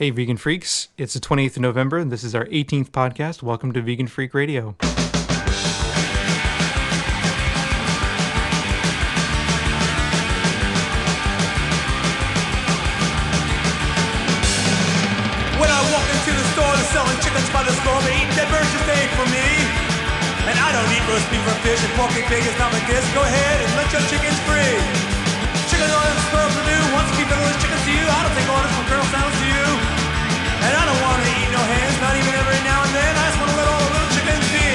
Hey, Vegan Freaks. It's the 28th of November, and this is our 18th podcast. Welcome to Vegan Freak Radio. When I walk into the store, they're selling chickens by the score. They're eating dead birds just ain't for me. And I don't eat roast beef or fish, and pork and pig is not my dish. Go ahead and let your chickens free. Chicken orders for Purdue, wants to keep middle chickens to you. I don't take orders from Colonel Sanders to you. And I don't want to eat no hens, not even every now and then. I just want to let all the little chickens be.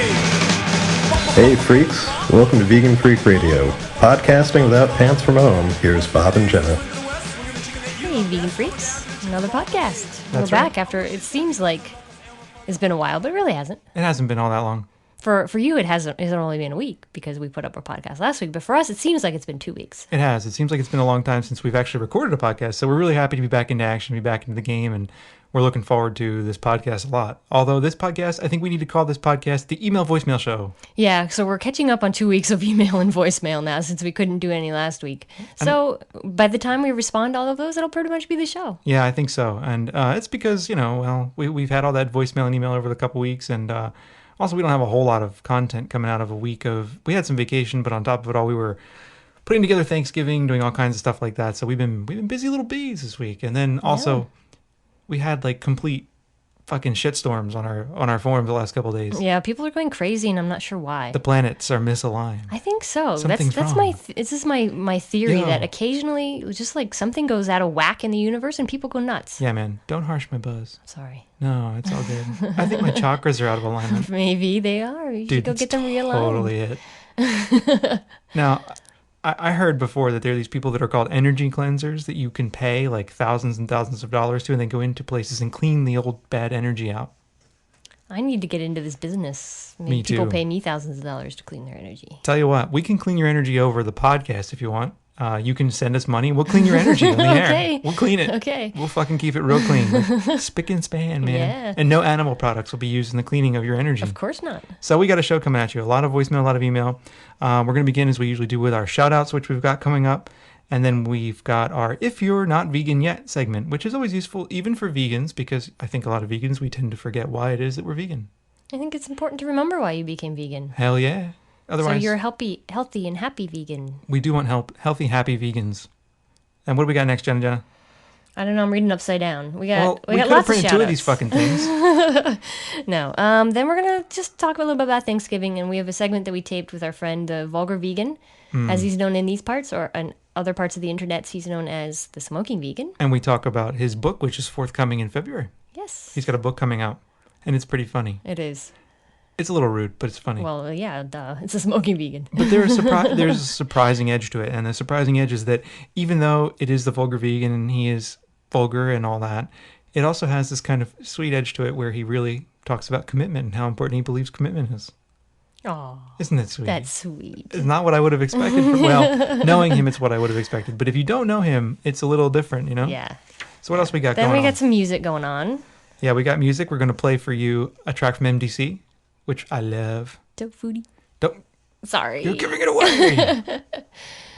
Hey freaks, welcome to Vegan Freak Radio. Podcasting without pants from home, here's Bob and Jenna. Hey, Vegan Freaks. Another podcast. That's We're right. back after it seems like it's been a while, but it really hasn't. It hasn't been all that long. For you, it's only been a week because we put up our podcast last week. But for us, it seems like it's been 2 weeks. It has. It seems like it's been a long time since we've actually recorded a podcast, so we're really happy to be back into action, be back into the game, and we're looking forward to this podcast a lot. Although this podcast, I think we need to call this podcast the Email Voicemail Show. Yeah, so we're catching up on 2 weeks of email and voicemail now since we couldn't do any last week. So by the time we respond to all of those, it'll pretty much be the show. Yeah, I think so. And it's because, we've had all that voicemail and email over the couple weeks, and also we don't have a whole lot of content coming out of a week of... We had some vacation, but on top of it all, we were putting together Thanksgiving, doing all kinds of stuff like that. So we've been busy little bees this week. And then also, we had like complete fucking shitstorms on our forums the last couple of days. Yeah, people are going crazy, and I'm not sure why. The planets are misaligned. I think so. Something's That's wrong. this is my theory Yo. that occasionally just like something goes out of whack in the universe and people go nuts. Yeah, man. Don't harsh my buzz. Sorry. No, it's all good. I think my chakras are out of alignment. Maybe they are. You should Dude, go that's get them realigned. totally it. Now, I heard before that there are these people that are called energy cleansers that you can pay like thousands and thousands of dollars to, and they go into places and clean the old bad energy out. I need to get into this business. Maybe Me people too. pay me thousands of dollars to clean their energy. Tell you what, we can clean your energy over the podcast if you want. You can send us money. We'll clean your energy on the Okay. air. We'll clean it. Okay. We'll fucking keep it real clean. Like, spick and span, man. Yeah. And no animal products will be used in the cleaning of your energy. Of course not. So we got a show coming at you. A lot of voicemail, a lot of email. We're going to begin as we usually do with our shout outs, which we've got coming up. And then we've got our If You're Not Vegan Yet segment, which is always useful even for vegans, because I think a lot of vegans, we tend to forget why it is that we're vegan. I think it's important to remember why you became vegan. Hell yeah. Otherwise, So you're a healthy and happy vegan. we do want healthy, happy vegans. And what do we got next, Jenna? I don't know. I'm reading upside down. We got Well, we got could have lots of printed shout two of these fucking things. No. Then we're gonna just talk a little bit about Thanksgiving, and we have a segment that we taped with our friend Vulgar Vegan, as he's known in these parts, or in other parts of the internet, he's known as the Smoking Vegan. And we talk about his book, which is forthcoming in February. Yes, He's got a book coming out, and it's pretty funny. it is. It's a little rude, but it's funny. Well, yeah, duh. It's a Smoking Vegan. But there's a surprising edge to it, and the surprising edge is that even though it is the vulgar vegan and he is vulgar and all that, it also has this kind of sweet edge to it where he really talks about commitment and how important he believes commitment is. Oh, Isn't that sweet? that's sweet. It's not what I would have expected. Knowing him, it's what I would have expected. But if you don't know him, it's a little different, you know? Yeah. So what else we got Then going we on? got some music going on. Yeah, we got music. We're going to play for you a track from MDC, which I love. Dope foodie. Don't, Sorry. you're giving it away.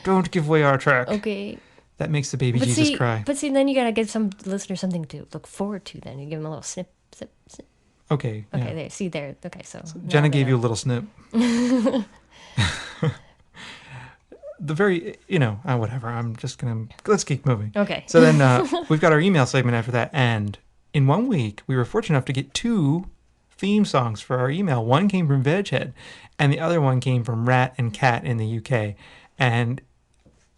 Don't give away our track. Okay. That makes the baby But Jesus see, cry. then you gotta give some listener something to look forward to. Then you give them a little snip. Okay. Okay, yeah. there. See there. Okay, so Jenna now gave they you a know. little snip. The very, whatever. Let's keep moving. Okay. So then we've got our email segment after that. And in 1 week, we were fortunate enough to get 2 theme songs for our email. One came from Veghead, and the other one came from Rat and Cat in the UK. And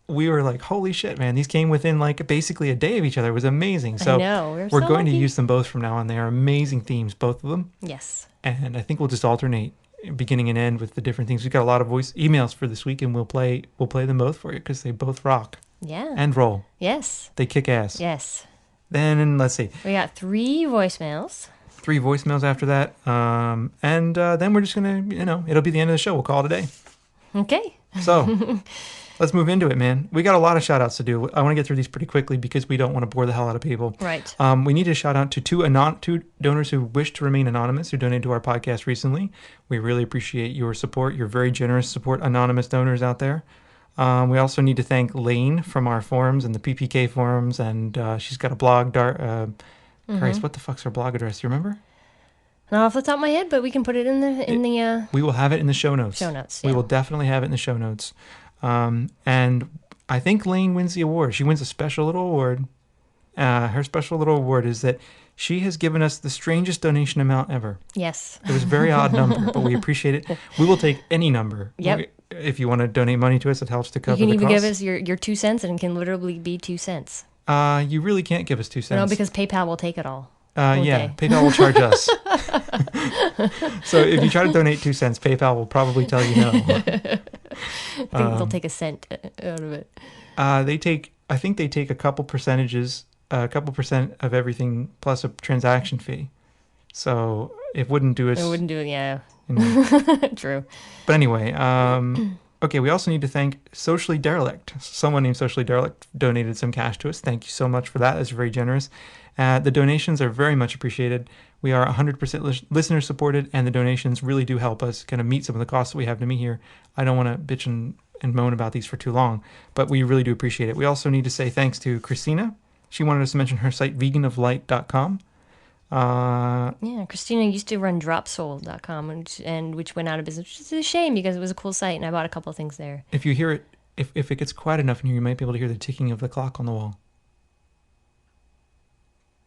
we were like, holy shit, man. These came within like basically a day of each other. It was amazing. So I know. we're so going to lucky. use them both from now on. They are amazing themes, both of them. Yes. And I think we'll just alternate beginning and end with the different things. We've got a lot of voice emails for this week, and we'll play them both for you because they both rock Yeah. and roll. Yes. They kick ass. Yes. Then let's see, We got 3 voicemails. 3 voicemails after that, and then we're just gonna, it'll be the end of the show. We'll call it a day. Okay. So let's move into it, man. We got a lot of shout outs to do. I want to get through these pretty quickly because we don't want to bore the hell out of people. Right. We need to shout out to two donors who wish to remain anonymous, who donated to our podcast recently. We really appreciate your support, your very generous support, anonymous donors out there. We also need to thank Lane from our forums and the PPK forums, and she's got a blog, Christ, what the fuck's our blog address? Do you remember? Not off the top of my head, but we can put it in the We will have it in the show notes. show notes. We Yeah. will definitely have it in the show notes. And I think Lane wins the award. She wins a special little award. Her special little award is that she has given us the strangest donation amount ever. Yes. It was a very odd number, but we appreciate it. We will take any number. Yep. If you want to donate money to us, it helps to You cover can the even costs. give us your 2 cents, and it can literally be 2 cents. You really can't give us 2 cents. No, because PayPal will take it all. Yeah, okay. PayPal will charge us. So if you try to donate 2 cents, PayPal will probably tell you no. I think they'll take a cent out of it. I think they take a couple percent of everything plus a transaction fee. So it wouldn't do us. It wouldn't do it, yeah. You know. True. But anyway, okay, we also need to thank Socially Derelict. Someone named Socially Derelict donated some cash to us. Thank you so much for that. That's very generous. The donations are very much appreciated. We are 100% listener supported, and the donations really do help us kind of meet some of the costs that we have to meet here. I don't want to bitch and moan about these for too long, but we really do appreciate it. We also need to say thanks to Christina. She wanted us to mention her site, veganoflight.com. Yeah, Christina used to run dropsoul.com, which went out of business, which is a shame because it was a cool site, and I bought a couple of things there. If you hear it, if it gets quiet enough in here, you might be able to hear the ticking of the clock on the wall.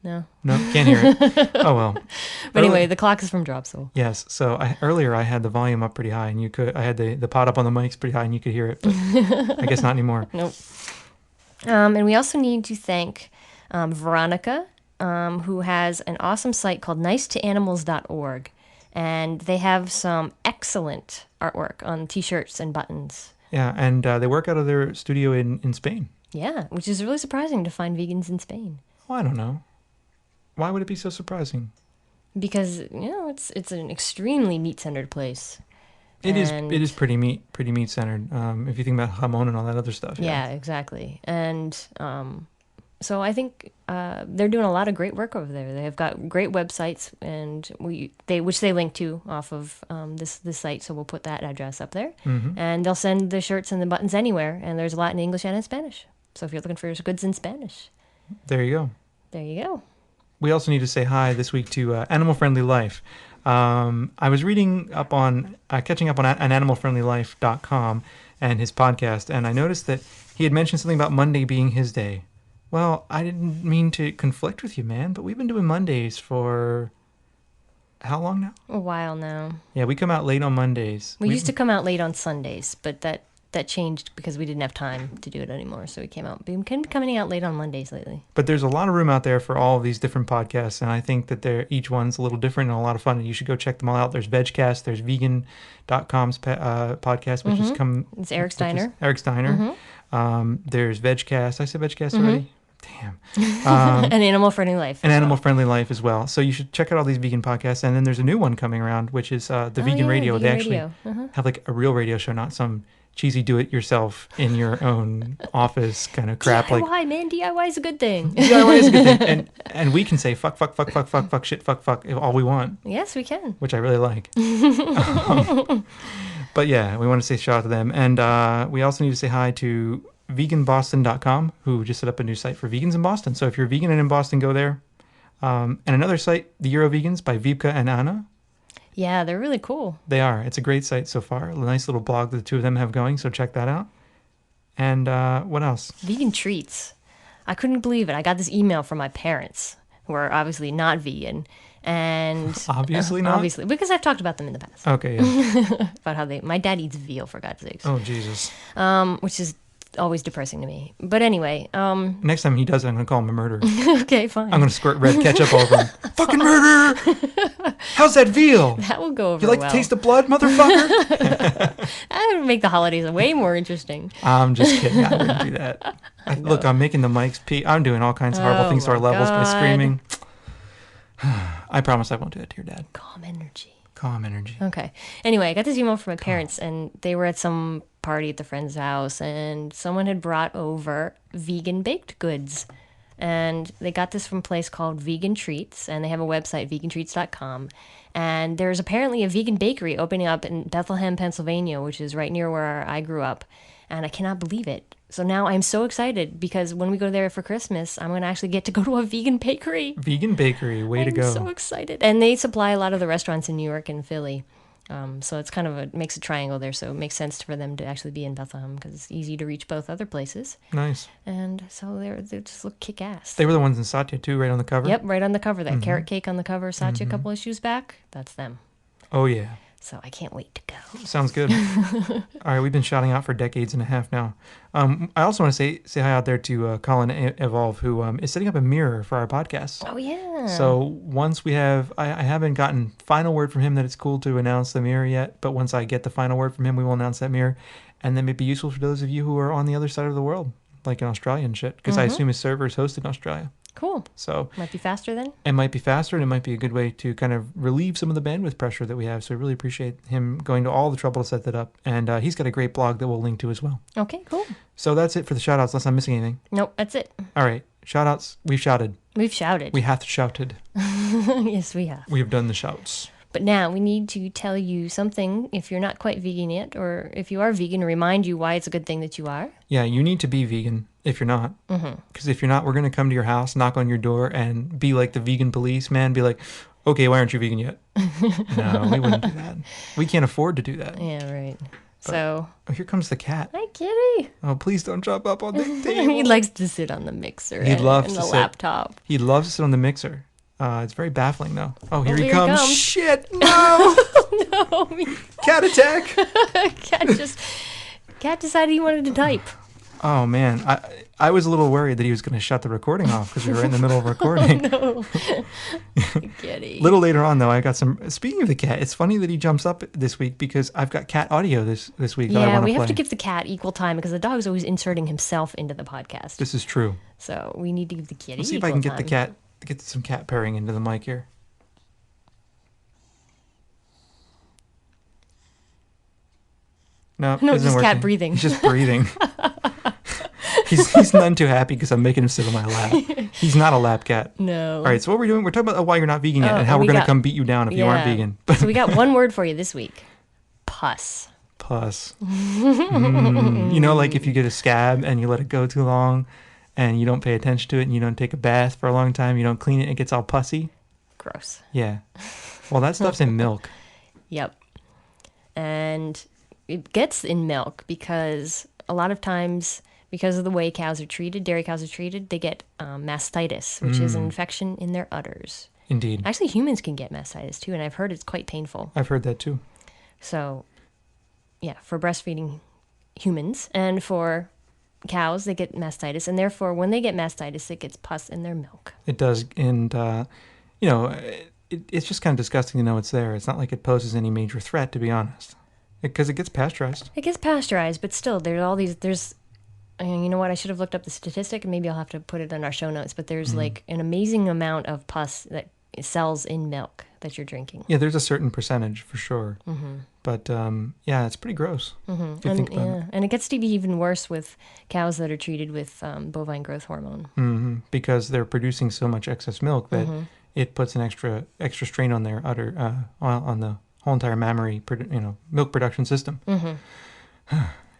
No. No, can't hear it. Oh, well. But anyway, the clock is from Dropsoul. Yes. So earlier I had the volume up pretty high, and I had the pot up on the mics pretty high, and you could hear it. But I guess not anymore. Nope. And we also need to thank Veronica, who has an awesome site called nicetoanimals.org. And they have some excellent artwork on T-shirts and buttons. Yeah, and they work out of their studio in Spain. Yeah, which is really surprising to find vegans in Spain. Oh, I don't know. Why would it be so surprising? Because, it's an extremely meat-centered place. It is pretty meat centered. If you think about jamon and all that other stuff. Yeah, exactly. And so I think they're doing a lot of great work over there. They have got great websites, and which they link to off of this site. So we'll put that address up there, and they'll send the shirts and the buttons anywhere. And there's a lot in English and in Spanish. So if you're looking for your goods in Spanish, there you go. There you go. We also need to say hi this week to Animal Friendly Life. I was reading up on, catching up on animalfriendlylife.com and his podcast, and I noticed that he had mentioned something about Monday being his day. Well, I didn't mean to conflict with you, man, but we've been doing Mondays for how long now? A while now. Yeah, we come out late on Mondays. We used to come out late on Sundays, but that changed because we didn't have time to do it anymore. So we came out. We've been coming out late on Mondays lately. But there's a lot of room out there for all of these different podcasts, and I think that each one's a little different and a lot of fun. And you should go check them all out. There's VegCast, there's Vegan.com's podcast, which is It's Eric Steiner. Eric Steiner. There's VegCast. I said VegCast already? Damn. An Animal Friendly Life. An Animal Friendly Life as well. So you should check out all these vegan podcasts. And then there's a new one coming around, which is the Vegan Radio. They actually have like a real radio show, not some cheesy do-it-yourself in your own office kind of crap. DIY, like man. DIY is a good thing. DIY is a good thing. And we can say fuck, shit, fuck, all we want. Yes, we can. Which I really like. But yeah, we want to say shout out to them. And we also need to say hi to veganboston.com, who just set up a new site for vegans in Boston. So if you're vegan and in Boston, go there. And another site, The Euro Vegans by Vipka and Anna. Yeah, they're really cool. They are. It's a great site so far. A nice little blog that the two of them have going, so check that out. And what else? Vegan treats. I couldn't believe it. I got this email from my parents, who are obviously not vegan. And obviously not? Obviously, because I've talked about them in the past. Okay, yeah. About how my dad eats veal, for God's sakes. Oh, Jesus. Which is always depressing to me. But anyway. Next time he does it, I'm going to call him a murderer. Okay, fine. I'm going to squirt red ketchup over him. Fucking murderer! How's that veal? That will go over You like well. the taste of blood, motherfucker? That would make the holidays way more interesting. I'm just kidding. I wouldn't do that. Look, I'm making the mics pee. I'm doing all kinds of horrible things to our levels by screaming. I promise I won't do that to your dad. Calm energy. Calm energy. Okay. Anyway, I got this email from my parents, and they were at some party at the friend's house, and someone had brought over vegan baked goods. And they got this from a place called Vegan Treats, and they have a website, vegantreats.com. And there's apparently a vegan bakery opening up in Bethlehem, Pennsylvania, which is right near where I grew up. and I cannot believe it. So now I'm so excited because when we go there for Christmas, I'm going to actually get to go to a vegan bakery. Vegan bakery, way to I'm go. so excited. And they supply a lot of the restaurants in New York and Philly. So it's kind of makes a triangle there. So it makes sense for them to actually be in Bethlehem because it's easy to reach both other places. Nice. And so they just look kick ass. They were the ones in Satya too, right on the cover? Yep, right on the cover. That carrot cake on the cover, Satya a couple issues back. That's them. Oh, yeah. So I can't wait to go. Sounds good. All right, we've been shouting out for decades and a half now. I also want to say hi out there to Colin Evolve, who is setting up a mirror for our podcast. Oh, yeah. So once we have, I haven't gotten final word from him that it's cool to announce the mirror yet, but once I get the final word from him, we will announce that mirror. And then it'd be useful for those of you who are on the other side of the world, like in Australia and shit, because I assume his server is hosted in Australia. Cool. So Might be faster then? it might be faster, and it might be a good way to kind of relieve some of the bandwidth pressure that we have. So I really appreciate him going to all the trouble to set that up. And he's got a great blog that we'll link to as well. Okay, cool. So that's it for the shout-outs, unless I'm missing anything. Nope, that's it. All right, shout-outs. We've shouted. We've shouted. We have shouted. Yes, we have. We have done the shouts. But now we need to tell you something if you're not quite vegan yet, or if you are vegan, remind you why it's a good thing that you are. Yeah, you need to be vegan if you're not. Because if you're not, we're going to come to your house, knock on your door, and be like the vegan police, man. Be like, okay, why aren't you vegan yet? No, we wouldn't do that. We can't afford to do that. Yeah, right. So, Oh, here comes the cat. hi, kitty. Oh, please don't jump up on the table. He likes to sit on the mixer He'd love and to the sit. laptop. He loves to sit on the mixer. It's very baffling, though. Oh, here Oh, he here he comes. comes. Shit, no! Oh, Cat attack! Cat decided he wanted to type. Oh, man. I was a little worried that he was going to shut the recording off because we were in the middle of recording. Kitty. Little later on, though, I got some... Speaking of the cat, it's funny that he jumps up this week because I've got cat audio this week that I Yeah, want we to play. have to give the cat equal time because the dog's always inserting himself into the podcast. This is true. So we need to give the kitty Let's see if equal I can get the time. cat... Get some cat purring into the mic here. No, No, isn't just cat working. breathing. He's just breathing. he's none too happy because I'm making him sit on my lap. He's not a lap cat. No. All right, so what we're doing, we're talking about why you're not vegan yet Oh, and how we we're going to got- come beat you down if you aren't vegan. So we got one word for you this week. Pus. Pus. You know, like if you get a scab and you let it go too long and you don't pay attention to it and you don't take a bath for a long time, you don't clean it, it gets all pussy. Gross. Yeah. Well, that stuff's in milk. Yep. And it gets in milk because a lot of times, because of the way cows are treated, dairy cows are treated, they get mastitis, which is an infection in their udders. Indeed. Actually, humans can get mastitis too, and I've heard it's quite painful. I've heard that too. So, yeah, for breastfeeding humans and for cows, they get mastitis, and therefore, when they get mastitis, it gets pus in their milk. It does. And, you know, it's just kind of disgusting to know it's there. It's not like it poses any major threat, to be honest. Because it gets pasteurized. It gets pasteurized, but still, there's all these. You know what? I should have looked up the statistic, and maybe I'll have to put it in our show notes. But there's like an amazing amount of pus that cells in milk that you're drinking. Yeah, there's a certain percentage for sure. But, yeah, it's pretty gross. If you think about it. And it gets to be even worse with cows that are treated with bovine growth hormone. Because they're producing so much excess milk that it puts an extra strain on their udder, on the whole entire mammary, milk production system.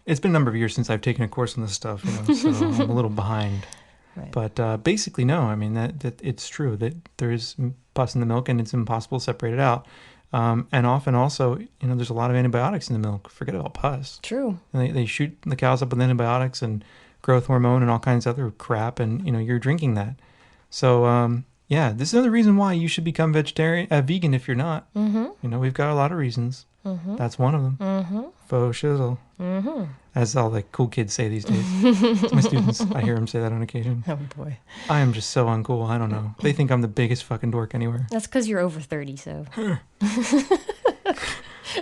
It's been a number of years since I've taken a course on this stuff, so I'm a little behind. Right. But basically, no. I mean that it's true that there is pus in the milk, and it's impossible to separate it out. And often, also, there's a lot of antibiotics in the milk. Forget about pus. True. And they shoot the cows up with antibiotics and growth hormone and all kinds of other crap, and you're drinking that. So yeah, this is another reason why you should become vegan if you're not. We've got a lot of reasons. That's one of them. Faux shizzle. As all the cool kids say these days. My students, I hear them say that on occasion. Oh boy. I am just so uncool. I don't know. They think I'm the biggest fucking dork anywhere. That's because you're over 30, so.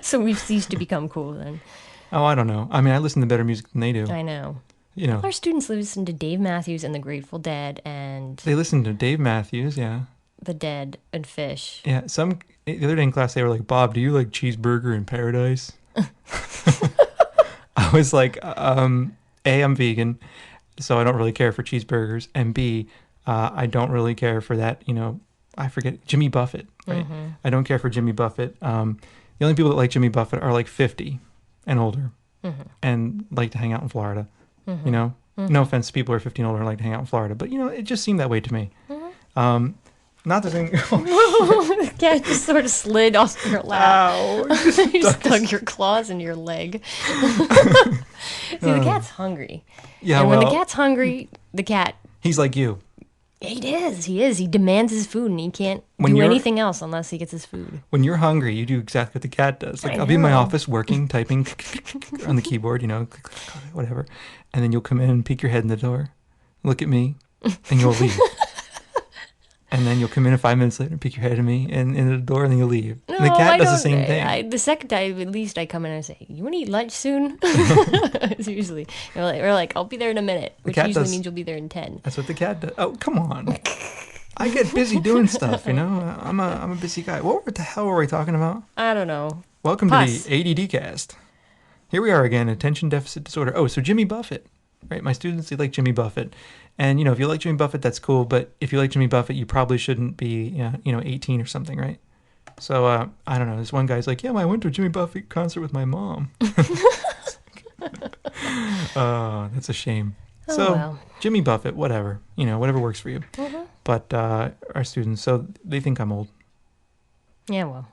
So we've ceased to become cool then. Oh, I don't know. I mean, I listen to better music than they do. I know. You know, Our students listen to Dave Matthews and the Grateful Dead and they listen to Dave Matthews, yeah. The Dead and Fish. Yeah, the other day in class, they were like, Bob, do you like Cheeseburger in Paradise? I was like, A, I'm vegan, so I don't really care for cheeseburgers. And B, I don't really care for that, I forget, Jimmy Buffett, right? I don't care for Jimmy Buffett. The only people that like Jimmy Buffett are like 50 and older. and like to hang out in Florida. You know, no offense to people who are 15 older and like to hang out in Florida, but you know, it just seemed that way to me. Not the thing. The cat just sort of slid off your lap. Ow! You stuck your claws in your leg. See, the cat's hungry. Yeah, And when the well, cat's hungry, the cat, he's like you. he is. He demands his food, and he can't When do you're- anything else unless he gets his food. When you're hungry, you do exactly what the cat does. Like I I'll be in my know. office working, typing on the keyboard, you know, whatever, and then you'll come in and peek your head in the door, look at me, and you'll leave. And then you'll come in 5 minutes later and peek your head at me and in the door, and then you'll leave. No, and the cat I does the don't- same thing. The second time, at least, I come in and I say, "You want to eat lunch soon?" It's usually we're like, "I'll be there in a minute," which cat usually does- means you'll be there in 10. That's what the cat does. Oh, come on. I get busy doing stuff, you know. I'm a busy guy. What the hell were we talking about? I don't know. Welcome Pus. to the ADD cast. Here we are again, attention deficit disorder. Oh, so Jimmy Buffett, right? My students, they like Jimmy Buffett. And, you know, if you like Jimmy Buffett, that's cool. But if you like Jimmy Buffett, you probably shouldn't be, 18 or something, right? So, I don't know. This one guy's like, yeah, I went to a Jimmy Buffett concert with my mom. That's a shame. Oh, So, well. Jimmy Buffett, whatever. You know, whatever works for you. But our students, so they think I'm old. Yeah, well,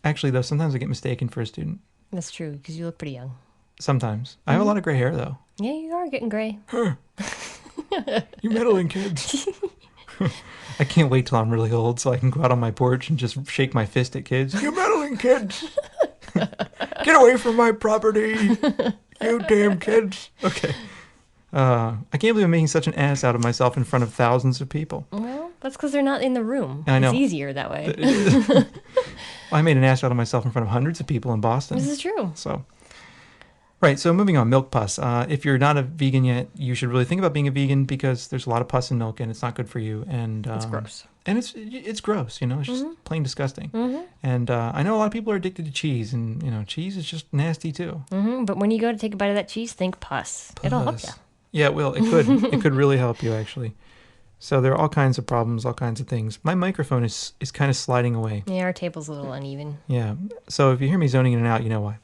Actually, though, sometimes I get mistaken for a student. that's true because you look pretty young. Sometimes. I have a lot of gray hair, though. Yeah, you are getting gray. You meddling kids. I can't wait till I'm really old so I can go out on my porch and just shake my fist at kids. You meddling kids. Get away from my property. You damn kids. Okay. I can't believe I'm making such an ass out of myself in front of thousands of people. Well, that's because they're not in the room. I know. It's easier that way. I made an ass out of myself in front of hundreds of people in Boston. This is true. So, right. So moving on, milk pus. If you're not a vegan yet, you should really think about being a vegan because there's a lot of pus in milk and it's not good for you. And It's gross. And it's gross. You know, it's just plain disgusting. And I know a lot of people are addicted to cheese, and you know, cheese is just nasty too. But when you go to take a bite of that cheese, think pus. It'll help Pus. you. Yeah, well, it could. It could really help you actually. So there are all kinds of problems, all kinds of things. My microphone is kind of sliding away. Yeah, our table's a little uneven. Yeah. So if you hear me zoning in and out, you know why.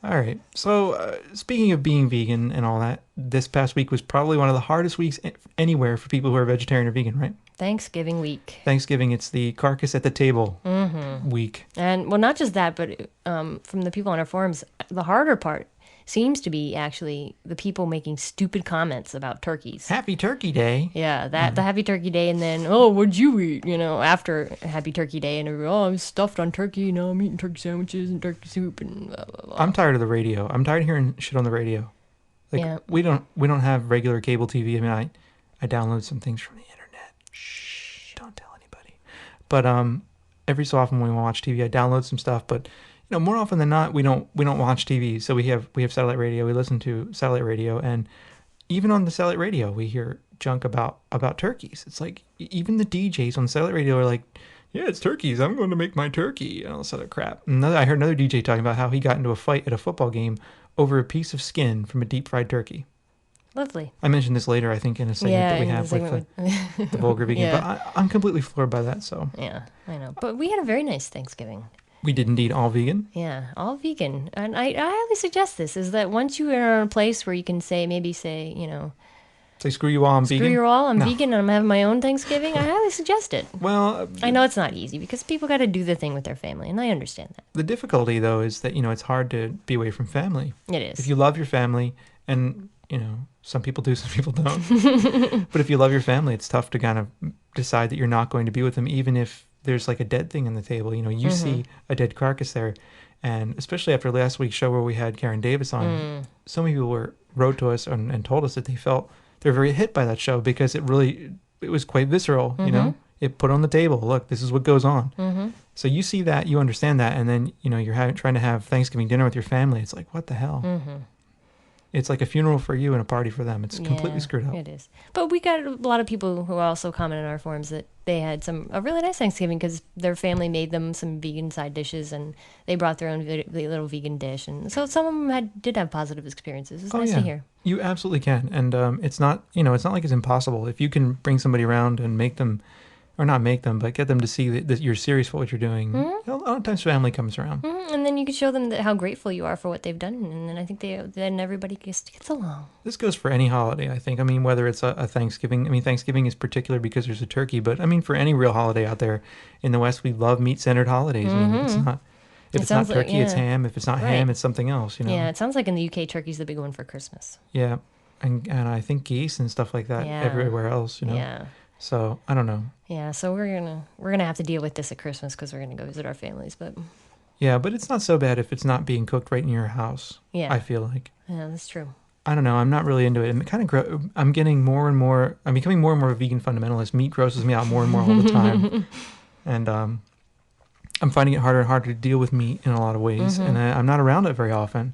All right. So speaking of being vegan and all that, this past week was probably one of the hardest weeks anywhere for people who are vegetarian or vegan, right? Thanksgiving week. Thanksgiving, it's the carcass at the table week. And, well, not just that, but from the people on our forums, the harder part seems to be actually the people making stupid comments about turkeys. Happy Turkey Day. Yeah, the Happy Turkey Day, and then, oh, what'd you eat? You know, after Happy Turkey Day, and oh, I'm stuffed on turkey, now I'm eating turkey sandwiches and turkey soup and blah, blah, blah. I'm tired of the radio. I'm tired of hearing shit on the radio. Like Yeah. we don't have regular cable TV. I mean, I download some things from the internet. Shh, don't tell anybody. But every so often when we watch TV, I download some stuff. But you know, more often than not, we don't watch TV. So we have satellite radio. We listen to satellite radio, and even on the satellite radio, we hear junk about turkeys. It's like even the DJs on the satellite radio are like, yeah, it's turkeys. I'm going to make my turkey and all this other crap. I heard another DJ talking about how he got into a fight at a football game over a piece of skin from a deep fried turkey. Lovely. I mentioned this later, I think, in a segment that we in the have with segment the vulgar vegan. Yeah. But I'm completely floored by that. So yeah, I know. But we had a very nice Thanksgiving. we did indeed all vegan. Yeah, all vegan. And I highly suggest this, is that once you are in a place where you can say, you know, Say screw you all, I'm screw vegan. you all, I'm No. vegan and I'm having my own Thanksgiving, I highly suggest it. Well, I know it's not easy because people got to do the thing with their family, and I understand that. the difficulty though is that it's hard to be away from family. It is. If you love your family, and some people do, some people don't. But if you love your family, it's tough to kind of decide that you're not going to be with them, even if there's like a dead thing on the table. You see a dead carcass there, and especially after last week's show where we had Karen Davis on, so many people wrote to us and told us that they felt they're very hit by that show because it was quite visceral. It put on the table, look, this is what goes on. So you see that, you understand that, and then you're trying to have Thanksgiving dinner with your family. It's like, what the hell? It's like a funeral for you and a party for them. It's completely screwed up. It is. But we got a lot of people who also commented on our forums that they had a really nice Thanksgiving because their family made them some vegan side dishes and they brought their own little vegan dish. And so some of them did have positive experiences. It's nice to hear. You absolutely can. And it's not like it's impossible. If you can bring somebody around and make them or not make them, but get them to see that you're serious about what you're doing. A lot of times family comes around. And then you can show them how grateful you are for what they've done, and then I think then everybody gets along. This goes for any holiday, I think. I mean, whether it's a Thanksgiving. I mean, Thanksgiving is particular because there's a turkey, but I mean, for any real holiday out there in the West, we love meat-centered holidays. I mean, it's not. If it's not turkey, it's ham. If it's not ham, it's something else. You know. Yeah, it sounds like in the UK, turkey's the big one for Christmas. Yeah, and I think geese and stuff like that everywhere else. You know. Yeah. So I don't know. Yeah, so we're gonna have to deal with this at Christmas because we're gonna go visit our families. But yeah, but it's not so bad if it's not being cooked right in your house. Yeah. I feel like. Yeah, that's true. I don't know. I'm not really into it. It kind of I'm getting more and more. I'm becoming more and more a vegan fundamentalist. Meat grosses me out more and more all the time, and I'm finding it harder and harder to deal with meat in a lot of ways, and I'm not around it very often.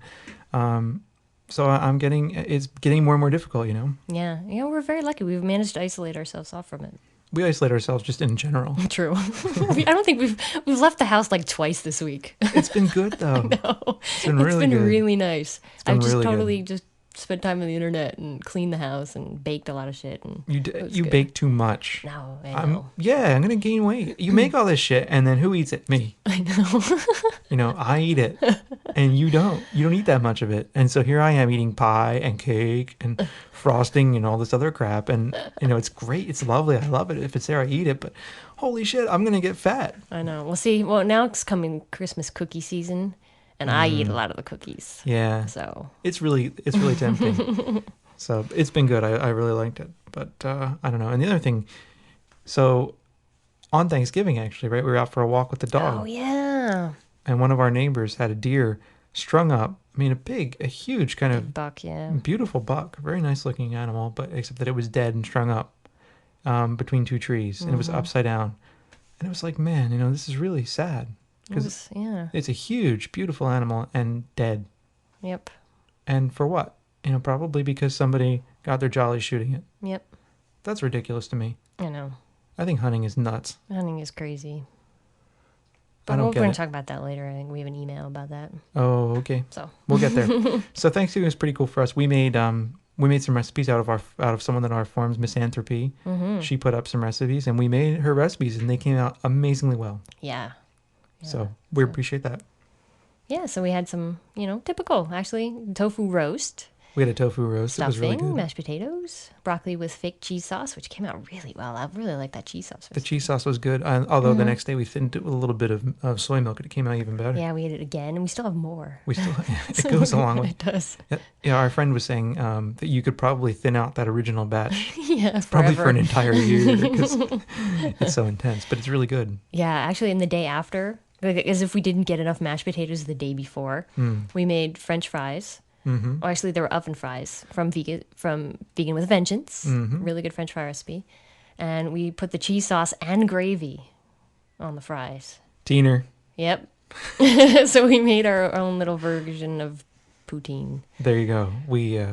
So it's getting more and more difficult. You know. Yeah, we're very lucky. We've managed to isolate ourselves off from it. We isolate ourselves just in general. True. I don't think we've left the house like twice this week. It's been good though. No, it's been really good. Really nice. Been I've just really totally good. just spent time on the internet and cleaned the house and baked a lot of shit. And You bake too much. No, I know. I'm gonna gain weight. You make all this shit, and then who eats it? Me. I know. You know, I eat it, and you don't. You don't eat that much of it, and so here I am eating pie and cake and frosting and all this other crap, and you know, it's great. It's lovely. I love it. If it's there, I eat it. But holy shit, I'm gonna get fat. I know. Well, now it's coming Christmas cookie season, and I eat a lot of the cookies. Yeah. So it's really tempting. So it's been good. I really liked it, but I don't know. And the other thing, so on Thanksgiving actually, right? We were out for a walk with the dog. Oh yeah. And one of our neighbors had a deer strung up. I mean, a huge kind of Buck, yeah. beautiful buck, very nice looking animal, but except that it was dead and strung up between two trees, and it was upside down. And it was like, man, you know, this is really sad because it's a huge, beautiful animal and dead. Yep. And for what? You know, probably because somebody got their jolly shooting it. Yep. That's ridiculous to me. I know. I think hunting is nuts. Hunting is crazy. I But don't we're get going it. to talk about that later. I think we have an email about that. Oh, okay. So We'll get there. So Thanksgiving was pretty cool for us. We made some recipes out of someone that our forums, Misanthropy. She put up some recipes, and we made her recipes, and they came out amazingly well. yeah. So we appreciate that. Yeah, so we had some, typical, actually, tofu roast, We had a tofu roast. It was stuffing, really good. mashed potatoes, broccoli with fake cheese sauce, which came out really well. I really like that cheese sauce. The cheese sauce was good, although the next day we thinned it with a little bit of soy milk, and it came out even better. Yeah, we ate it again, and we still have more. We still it goes along with. It does. Yeah, our friend was saying that you could probably thin out that original batch Yeah, probably forever. for an entire year because it's so intense, but it's really good. Yeah, actually, in the day after, as if we didn't get enough mashed potatoes the day before, we made French fries. Mm-hmm. Or actually, they were oven fries from Vegan with Vengeance. Really good French fry recipe. And we put the cheese sauce and gravy on the fries. Teener. Yep. So we made our own little version of poutine. There you go. We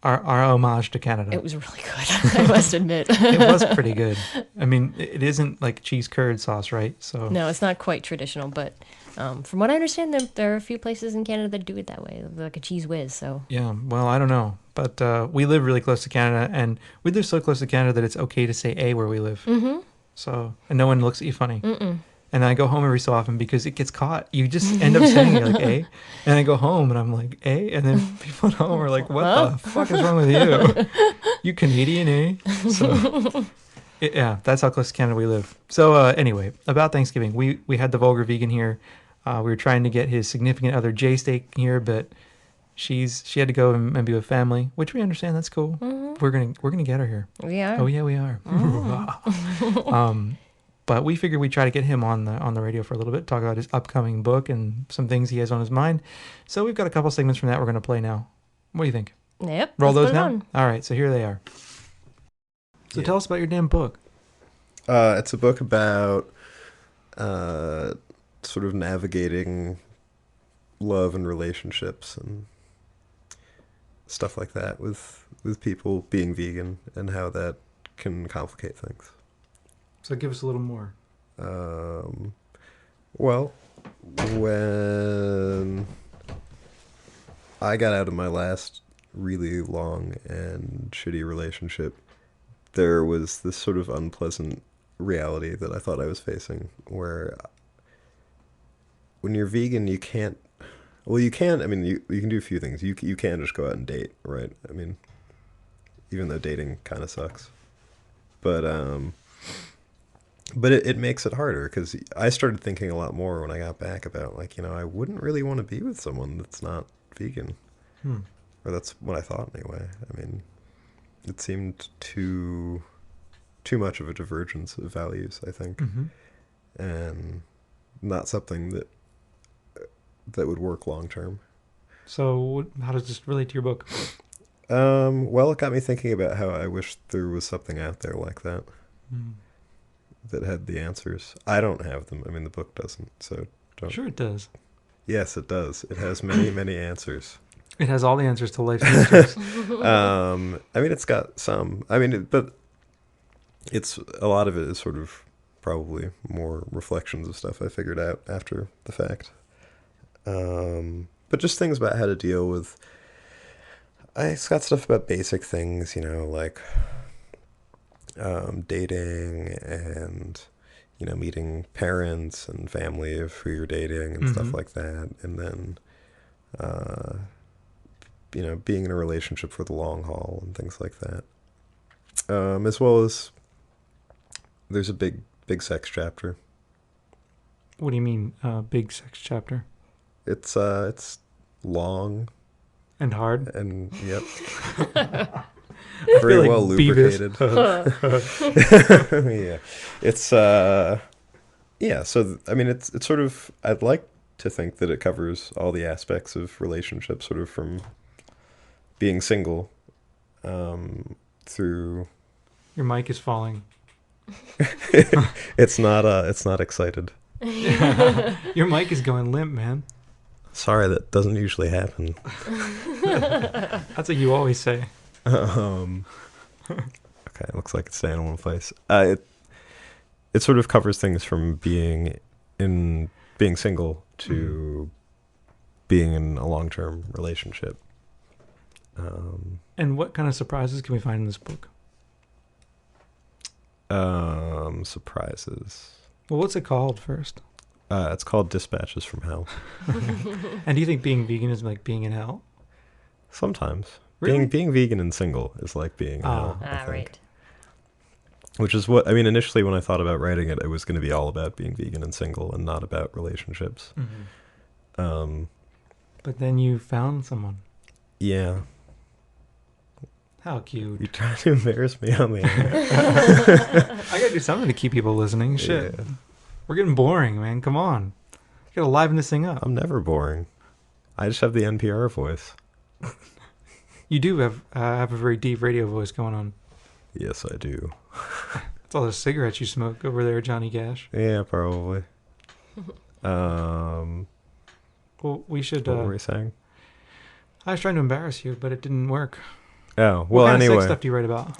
our homage to Canada. It was really good, I must admit. It was pretty good. I mean, it isn't like cheese curd sauce, right? So No, it's not quite traditional, but from what I understand, there are a few places in Canada that do it that way, like a cheese whiz. So yeah, well, I don't know, but we live really close to Canada, and we live so close to Canada that it's okay to say "a" where we live. Mm-hmm. So and no one looks at you funny. Mm-mm. And I go home every so often because it gets caught. You just end up saying it like "a," and I go home and I'm like "a," and then people at home are like, "What the fuck is wrong with you? You Canadian, eh?" So. Yeah, that's how close to Canada we live. So anyway, about Thanksgiving, we had the Vulgar Vegan here. We were trying to get his significant other Jay Steak here, but she had to go and be with family, which we understand. That's cool. Mm-hmm. We're gonna get her here. we are. Oh yeah, we are. But we figured we'd try to get him on the radio for a little bit, talk about his upcoming book and some things he has on his mind. So we've got a couple segments from that we're gonna play now. What do you think? Yep. Roll let's those put it now. on. All right, so here they are. So tell us about your damn book. It's a book about sort of navigating love and relationships and stuff like that with people being vegan and how that can complicate things. So give us a little more. Well, when I got out of my last really long and shitty relationship, there was this sort of unpleasant reality that I thought I was facing, where when you're vegan, you can't. Well, you can. I mean, you can do a few things. You can just go out and date, right? I mean, even though dating kind of sucks, but it makes it harder, because I started thinking a lot more when I got back about, like, I wouldn't really want to be with someone that's not vegan, or that's what I thought anyway. I mean, it seemed too much of a divergence of values, I think, and not something that would work long term. So how does this relate to your book? Well, it got me thinking about how I wish there was something out there like that. That had the answers. I don't have them. I mean, the book doesn't, so don't. Sure it does. Yes, it does. It has many, many answers. It has all the answers to life's mysteries. I mean, it's got some. I mean, but it's a lot of it is sort of probably more reflections of stuff I figured out after the fact. But just things about how to deal with. It's got stuff about basic things, like dating and meeting parents and family of who you're dating and stuff like that, and then being in a relationship for the long haul and things like that, as well as there's a big sex chapter. What do you mean, big sex chapter? It's long and hard, and yep. Very like well lubricated. Yeah. It's yeah, so I mean it's sort of, I'd like to think that it covers all the aspects of relationships, sort of from being single through. Your mic is falling. It's not excited. Your mic is going limp, man. Sorry, that doesn't usually happen. That's what you always say. Okay, it looks like it's staying in one place. It sort of covers things from being single to being in a long-term relationship. And what kind of surprises can we find in this book? Surprises. Well, what's it called first? It's called Dispatches from Hell. And do you think being vegan is like being in hell? Sometimes. Really? Being vegan and single is like being in hell, I think. Right. Which is what, I mean, initially when I thought about writing it, it was going to be all about being vegan and single and not about relationships. But then you found someone. Yeah. How cute. You're trying to embarrass me on the air. I gotta do something to keep people listening. Shit. Yeah. We're getting boring, man. Come on. You gotta liven this thing up. I'm never boring. I just have the NPR voice. You do have a very deep radio voice going on. Yes, I do. It's all those cigarettes you smoke over there, Johnny Gash. Yeah, probably. Well, we should. What were we saying? I was trying to embarrass you, but it didn't work. Oh, What well, kind anyway. of sex stuff do you write about?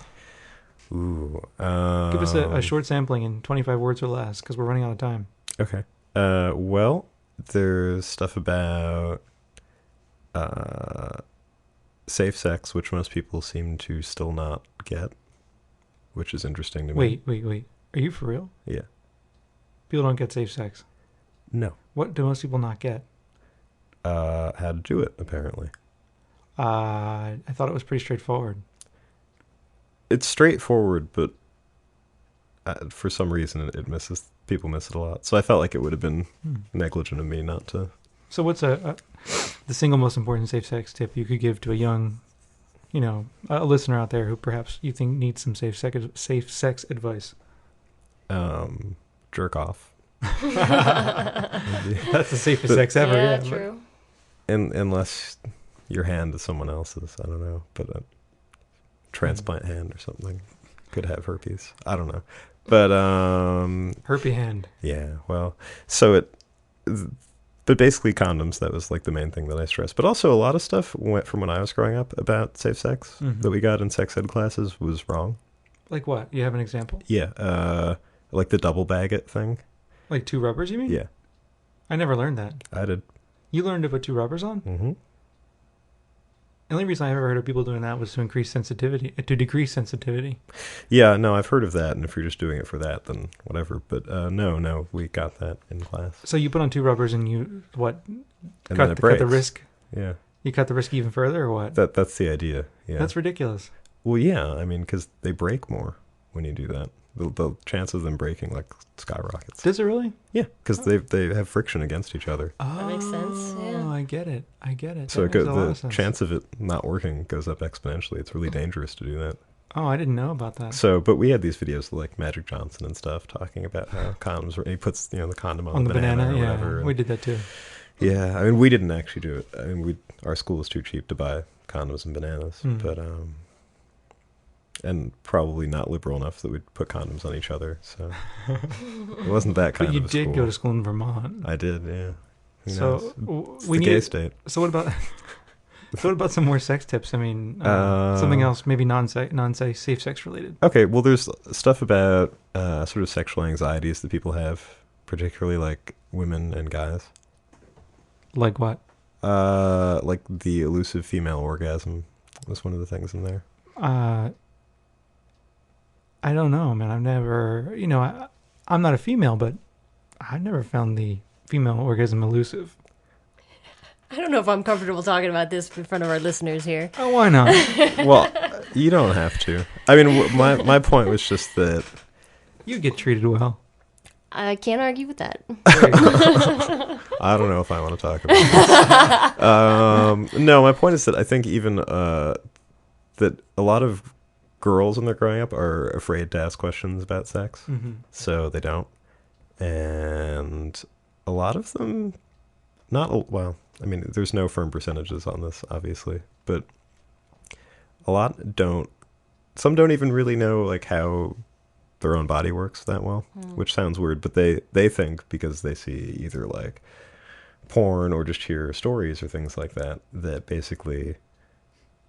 Ooh. Give us a short sampling in 25 words or less, because we're running out of time. Okay. Well, there's stuff about safe sex, which most people seem to still not get, which is interesting to me. Wait. Are you for real? Yeah. People don't get safe sex. No. What do most people not get? How to do it, apparently. I thought it was pretty straightforward. It's straightforward, but for some reason people miss it a lot. So I felt like it would have been negligent of me not to. So what's the single most important safe sex tip you could give to a young, a listener out there who perhaps you think needs some safe sex advice? Jerk off. That's the safest sex ever. Yeah, but- true. Unless your hand is someone else's, I don't know, but a transplant hand or something could have herpes. I don't know, but Herpy hand. yeah. Well, but basically condoms. That was like the main thing that I stressed. But also a lot of stuff went from when I was growing up about safe sex that we got in sex ed classes was wrong. Like what? You have an example? Yeah, like the double bag it thing. Like 2 rubbers, you mean? Yeah, I never learned that. I did. You learned to put 2 rubbers on? Mm-hmm. The only reason I ever heard of people doing that was to increase sensitivity, to decrease sensitivity. Yeah, no, I've heard of that, and if you're just doing it for that, then whatever. But no, we got that in class. So you put on 2 rubbers and you what? And cut, then it cut breaks. the risk. Yeah, You cut the risk even further, or what? that's the idea. Yeah, That's ridiculous. well, yeah. I mean, because they break more when you do that. The chance of them breaking like skyrockets. Does it really? Yeah, because they have friction against each other. Oh, makes sense, yeah. I get it. So That makes a lot of the sense. chance of it not working goes up exponentially. It's really dangerous to do that. Oh, I didn't know about that. So, but we had these videos like Magic Johnson and stuff talking about how condoms were. He puts the condom On the banana or yeah, whatever. we did that too. Yeah, I mean, we didn't actually do it. I mean, our school was too cheap to buy condoms and bananas, but and probably not liberal enough that we'd put condoms on each other. So it wasn't that kind But you of a did school. go to school in Vermont. I did, yeah. Who So knows? It's we the need. gay state. So what about? So what about some more sex tips? I mean, something else, maybe safe sex related. Okay, well, there's stuff about sort of sexual anxieties that people have, particularly like women and guys. Like what? Like the elusive female orgasm was one of the things in there. I don't know, man. I've never, I'm not a female, but I've never found the female orgasm elusive. I don't know if I'm comfortable talking about this in front of our listeners here. Oh, why not? Well, you don't have to. I mean, my point was just that. You get treated well. I can't argue with that. I don't know if I want to talk about this. No, my point is that I think even that a lot of girls when they're growing up are afraid to ask questions about sex, so they don't. And a lot of them, well, I mean, there's no firm percentages on this, obviously, but a lot don't. Some don't even really know like how their own body works that well, which sounds weird, but they think because they see either like porn or just hear stories or things like that, that basically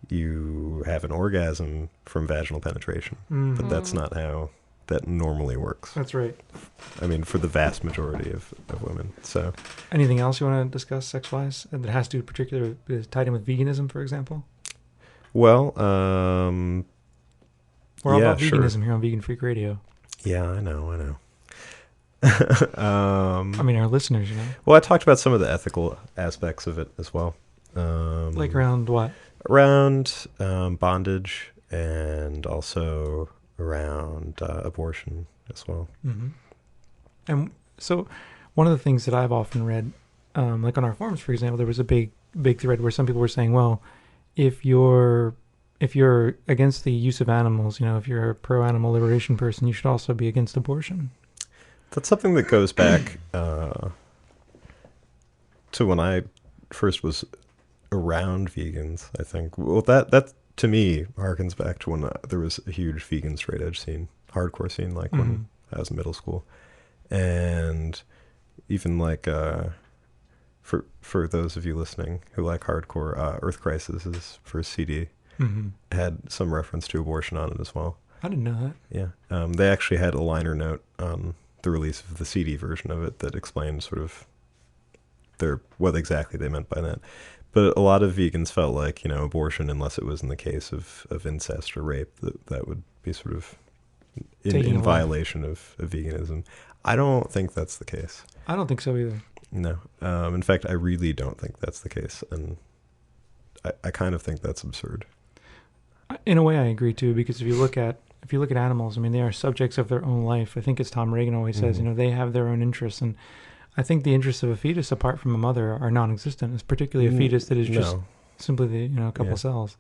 you have an orgasm from vaginal penetration. But that's not how that normally works. That's right. I mean, for the vast majority of women. So Anything else you want to discuss sex-wise that has to particularly is tied in with veganism, for example? well, We're all yeah, about sure. veganism here on Vegan Freak Radio. Yeah, I know. I mean, our listeners, Well, I talked about some of the ethical aspects of it as well. like around what? Around bondage and also around abortion as well. And so one of the things that I've often read, like on our forums, for example, there was a big thread where some people were saying, well, if you're against the use of animals, if you're a pro-animal liberation person, you should also be against abortion. That's something that goes back to when I first was around vegans, I think. Well, that to me harkens back to when there was a huge vegan straight edge scene, hardcore scene, like when I was in middle school. And even like for those of you listening who like hardcore, Earth Crisis' first CD had some reference to abortion on it as well. I didn't know that. Yeah. They actually had a liner note on the release of the CD version of it that explained sort of what exactly they meant by that. But a lot of vegans felt like, abortion, unless it was in the case of incest or rape, that would be sort of Taking in away. violation of veganism. I don't think that's the case. I don't think so either. No. In fact, I really don't think that's the case. And I kind of think that's absurd. In a way, I agree too, because if you look at animals, I mean, they are subjects of their own life. I think as Tom Reagan always says, they have their own interests, and I think the interests of a fetus apart from a mother are non-existent. It's particularly a fetus that is just simply a couple cells.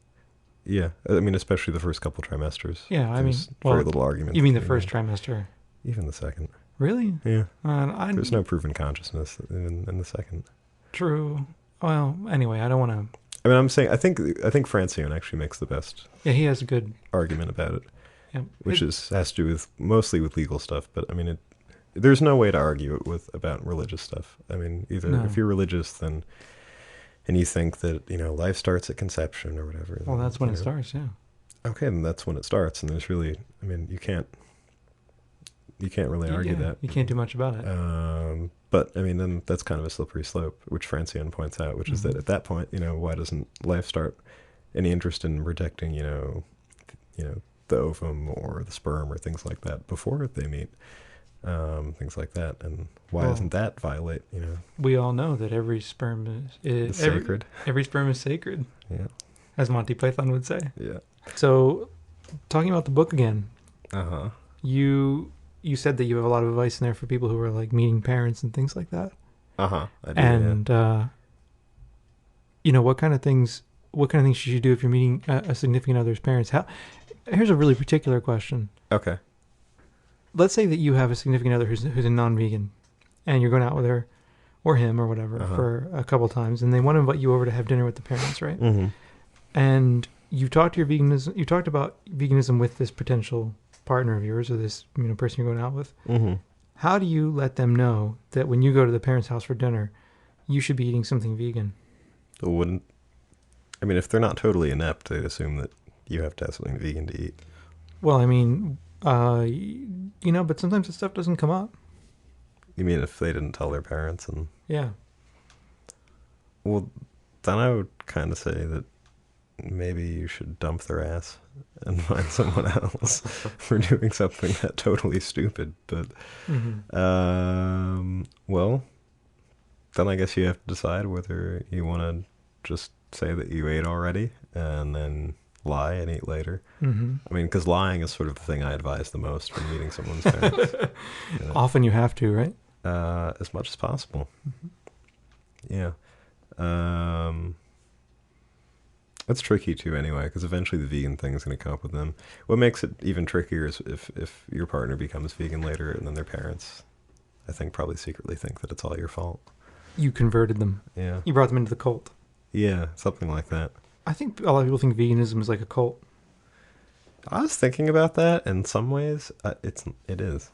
Yeah, I mean, especially the first couple trimesters. Yeah, I mean, There's very little argument. You mean the first trimester? Even the second. Really? Yeah. There's no proven consciousness in the second. True. Well, anyway, I don't want to. I mean, I'm saying I think Francione actually makes the best. Yeah, he has a good argument about it, yeah, which has to do with mostly with legal stuff. But I mean, there's no way to argue it about religious stuff. I mean, either if you're religious, and you think that life starts at conception or whatever. Well, that's when it starts. Yeah. Okay, then that's when it starts, and there's really, I mean, you can't really argue that. You can't do much about it. But I mean, then that's kind of a slippery slope, which Francione points out, which is that at that point, why doesn't life start any interest in protecting, the ovum or the sperm or things like that before they meet, things like that. And why Well, doesn't that violate, We all know that every sperm is it's sacred? Every sperm is sacred, Yeah, as Monty Python would say. yeah. So, talking about the book again, Uh-huh. you said that you have a lot of advice in there for people who are like meeting parents and things like that. Uh-huh. I do, And what kind of things should you do if you're meeting a significant other's parents? Here's a really particular question. yeah. Okay. Let's say that you have a significant other who's a non-vegan, and you're going out with her or him or whatever for a couple times, and they want to invite you over to have dinner with the parents, right? Mm-hmm. And you talked about veganism with this potential partner of yours, or this person you're going out with. Mm-hmm. How do you let them know that when you go to the parents' house for dinner, you should be eating something vegan? If they're not totally inept, they'd assume that you have to have something vegan to eat. Well, but sometimes this stuff doesn't come up. You mean if they didn't tell their parents? And Yeah. well, then I would kind of say that maybe you should dump their ass and find someone else for doing something that totally stupid. But well, then I guess you have to decide whether you want to just say that you ate already and then lie and eat later. Because lying is sort of the thing I advise the most when meeting someone's parents. Often you have to, right? As much as possible. Yeah. It's tricky too anyway, because eventually the vegan thing is going to come up with them. What makes it even trickier is if your partner becomes vegan later and then their parents, I think, probably secretly think that it's all your fault. You converted them. Yeah. You brought them into the cult. Yeah, something like that. I think a lot of people think veganism is like a cult. I was thinking about that. In some ways, it is.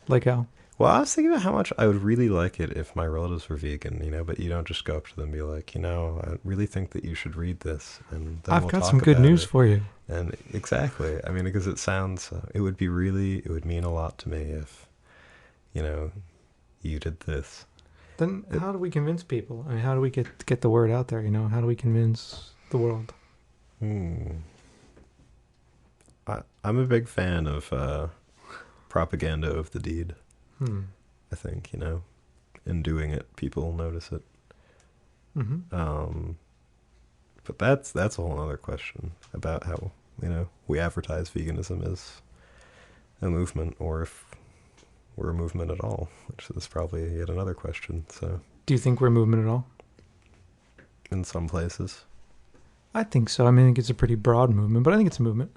Like how? Well, I was thinking about how much I would really like it if my relatives were vegan, but you don't just go up to them and be like, I really think that you should read this. And then I've we'll got talk some good about news it. for you. And exactly. Because it sounds, it would mean a lot to me if, you did this. Then how do we convince people? How do we get the word out there, How do we convince the world? I'm a big fan of propaganda of the deed. I think, in doing it, people notice it. But that's a whole other question about how, we advertise veganism as a movement, or if we're a movement at all, which is probably yet another question. So, Do you think we're a movement at all? in some places. I think so. I think it's a pretty broad movement, but I think it's a movement.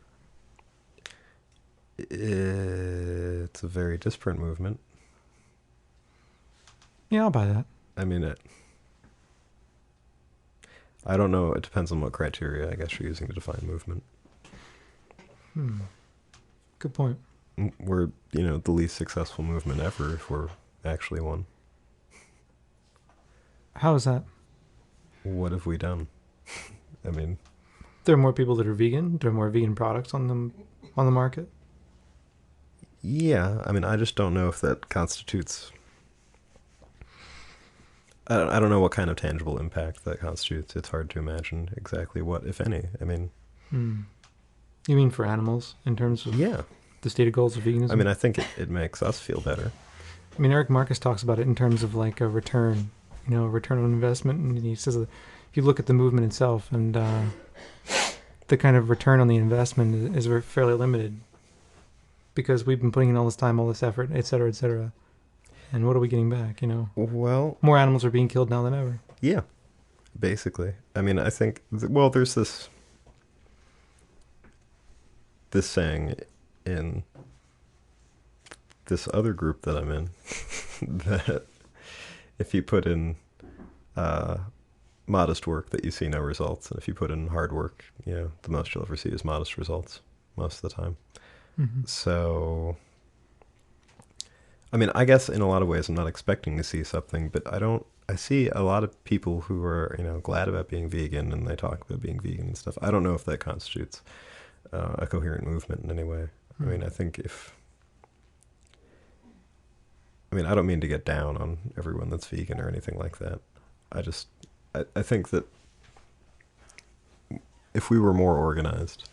It's a very disparate movement. Yeah, I'll buy that. I don't know. It depends on what criteria, I guess, you're using to define movement. Good point. We're, the least successful movement ever if we're actually one. How is that? What have we done? There are more people that are vegan. There are more vegan products on the market. Yeah, I just don't know if that constitutes... I don't know what kind of tangible impact that constitutes. It's hard to imagine exactly what, if any. You mean for animals, in terms of Yeah. the stated goals of veganism? I think it makes us feel better. Eric Marcus talks about it in terms of like a return, return on investment. And he says that if you look at the movement itself and the kind of return on the investment is fairly limited, because we've been putting in all this time, all this effort, et cetera, et cetera. And what are we getting back, Well, More animals are being killed now than ever. yeah, basically. I think, there's this saying in this other group that I'm in that if you put in modest work, that you see no results, and if you put in hard work, the most you'll ever see is modest results most of the time. So, I guess in a lot of ways I'm not expecting to see something, but I see a lot of people who are, glad about being vegan, and they talk about being vegan and stuff. I don't know if that constitutes a coherent movement in any way. I think I don't mean to get down on everyone that's vegan or anything like that. I think that if we were more organized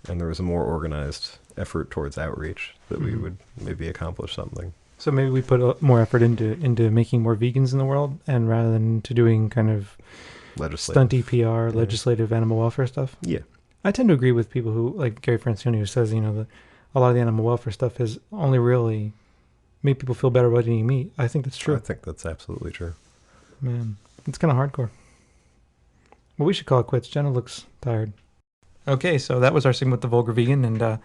and there was a more organized effort towards outreach, that we would maybe accomplish something. So maybe we put more effort into making more vegans in the world, and rather than to doing kind of stunty PR, legislative animal welfare stuff. Yeah. I tend to agree with people who, like Gary Francione, who says, a lot of the animal welfare stuff has only really made people feel better about eating meat. I think that's true. I think that's absolutely true. Man, it's kind of hardcore. Well, we should call it quits. Jenna looks tired. Okay, so that was our segment with the Vulgar Vegan, and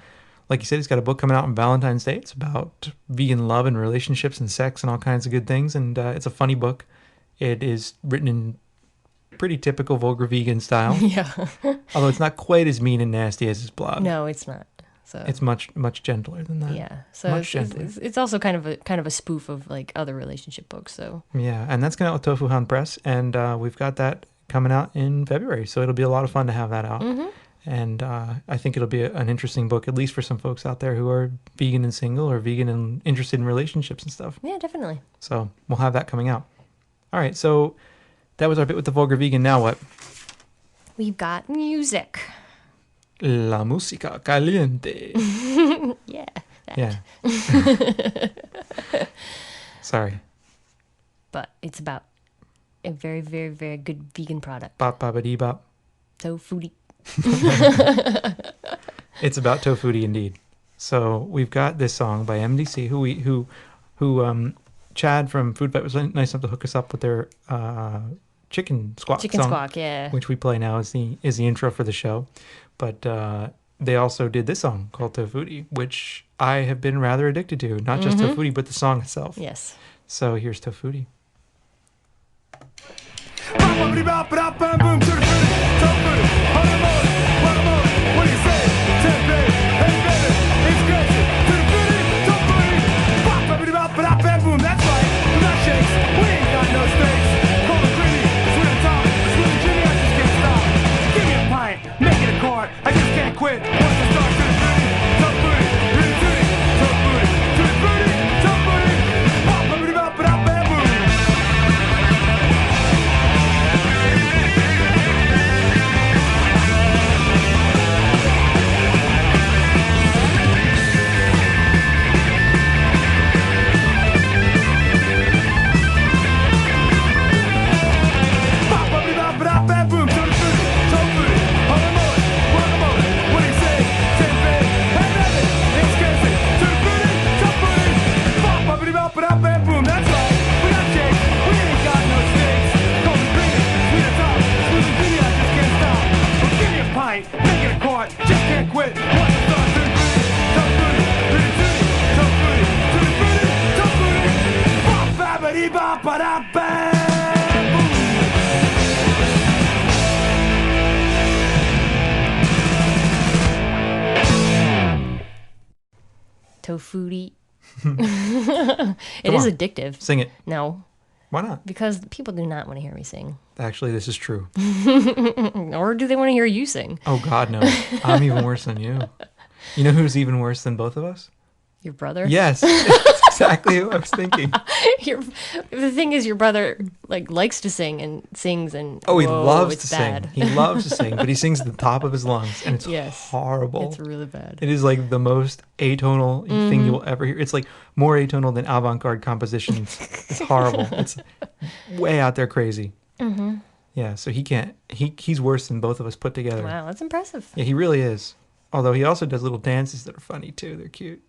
like you said, he's got a book coming out on Valentine's Day. It's about vegan love and relationships and sex and all kinds of good things, and it's a funny book. It is written in pretty typical Vulgar Vegan style. Yeah. Although it's not quite as mean and nasty as his blog. No, it's not. So It's much gentler than that. yeah. So much it's, gentler. it's also kind of a spoof of like other relationship books. So Yeah, and that's coming out with Tofu Hound Press, and we've got that coming out in February, so it'll be a lot of fun to have that out. And I think it'll be an interesting book, at least for some folks out there who are vegan and single, or vegan and interested in relationships and stuff. yeah, definitely. So we'll have that coming out. All right, so that was our bit with the Vulgar Vegan. Now what? We've got music. La música caliente. Yeah. That. Yeah. Sorry. But it's about a very, very, very good vegan product. Bop, bop, bop. Tofutti. It's about tofutti indeed. So we've got this song by MDC, who Chad from Food Fight was nice enough to hook us up with their Chicken Squawk Chicken song, Squawk, yeah. which we play now as the intro for the show. But they also did this song called Tofutti, which I have been rather addicted to. Not just Tofutti, but the song itself. Yes. So here's Tofutti. Bop-a-biddy-bop-a-dop-bam-boom to the food, tofu, hold on, what do you say? Tempe, hey baby, it's crazy. To the foodie, tofu, bop-a-biddy-bop-a-dop-bam-boom. That's right, we're not shakes, we ain't got no steaks. Cold and creamy, sweet and top, sweet and Jimmy, I just can't stop. Give me a pint, make it a quart, I just can't quit. Once I start to the foodie, tofu, really tootie, tofu, to the foodie, tofu, bop-a-biddy-bop-a-dop-bam-boom. Bop-a-biddy-bop-a-dop-bam-boom to the foodie, tofu, guacamole, what do you say? Tempeh, hey baby, it's crazy. To the foodie, tofu, bop-a-biddy-bop-a-dop-bam-boom. That's right, we got cake, we ain't got no steaks. Cold and creamy, sweet and top, smooth and creamy, I just can't stop. Well, give me a pint, make it a quart, just can't quit. Once I start to the foodie, tofu, really tootie, tofu, to the foodie, tofu, bop-a-biddy-bop-a-dop-bam-boom. Tofutti. Come It is on. addictive. Sing it. No, Why not? because people do not want to hear me sing. Actually, this is true. Or do they want to hear you sing? Oh, God, no. I'm even worse than you. You know who's even worse than both of us? Your brother? Yes. That's exactly who I was thinking. The thing is, your brother likes to sing and sings and Oh, he whoa, loves it's to bad. sing. He loves to sing, but he sings at the top of his lungs, and it's Yes. horrible. It's really bad. It is like the most atonal thing you will ever hear. It's like more atonal than avant-garde compositions. It's horrible. It's way out there crazy. Yeah, so he can't. He's worse than both of us put together. Wow, that's impressive. Yeah, he really is. Although he also does little dances that are funny too. They're cute.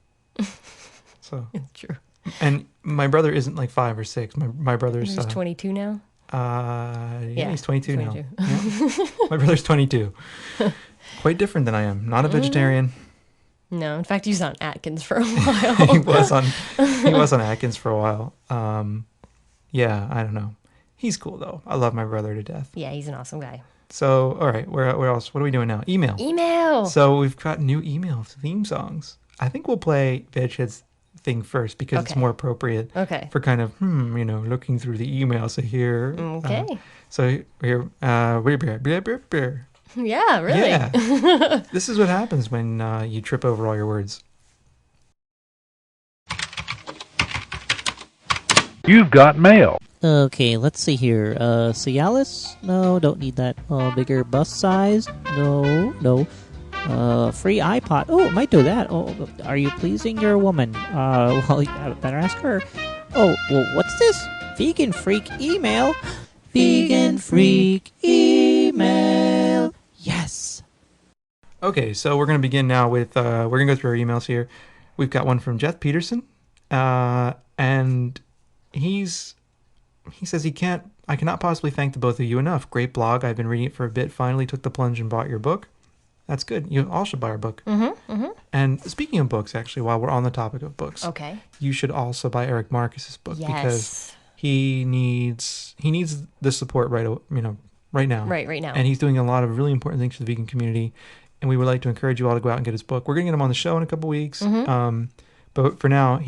So, It's true. and my brother isn't like 5 or 6. My brother's He's 22 now. yeah, he's 22 now. 22. Yeah. My brother's 22. Quite different than I am. Not a vegetarian. No, in fact, he's on Atkins for a he while. was on Atkins for a while. Yeah, I don't know. He's cool though. I love my brother to death. Yeah, he's an awesome guy. So, all right, where else? What are we doing now? Email. Email. So we've got new email theme songs. I think we'll play Veghead's thing first because it's Okay. more appropriate Okay. for kind of looking through the emails. So here. Okay. So here. Yeah, really. Yeah. This is what happens when you trip over all your words. You've got mail. Okay, let's see here. Cialis? No, don't need that. Bigger bust size? No. Free iPod? Oh, might do that. Oh, are you pleasing your woman? Well, you better ask her. Oh, well, what's this? Vegan freak email? Vegan freak email. Yes. Okay, so we're going to begin now with, we're going to go through our emails here. We've got one from Jeff Peterson, and he says I cannot possibly thank the both of you enough. Great blog. I've been reading it for a bit. Finally took the plunge and bought your book. That's good. You all should buy our book. And speaking of books, actually, while we're on the topic of books, Okay. you should also buy Eric Marcus's book because Yes. he needs the support right now. Right now. And he's doing a lot of really important things for the vegan community. And we would like to encourage you all to go out and get his book. We're going to get him on the show in a couple weeks. But for now,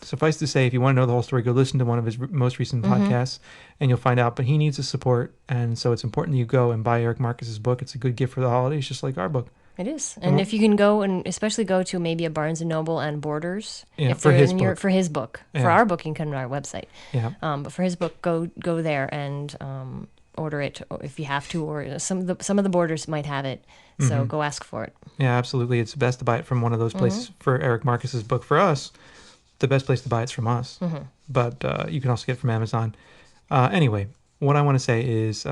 suffice to say, if you want to know the whole story, go listen to one of his most recent podcasts and you'll find out. But he needs the support. And so it's important that you go and buy Eric Marcus's book. It's a good gift for the holidays, just like our book. It is. And if you can go and especially go to maybe a Barnes & Noble and Borders. Yeah, if for they're his in book. For his book. For Yeah. our book, you can come to our website. Yeah. But for his book, go there and order it if you have to, or some of the Borders might have it. So go ask for it. Yeah, absolutely. It's best to buy it from one of those places. For Eric Marcus's book, for us, the best place to buy it's from us. But you can also get it from Amazon. Anyway, what I want to say is,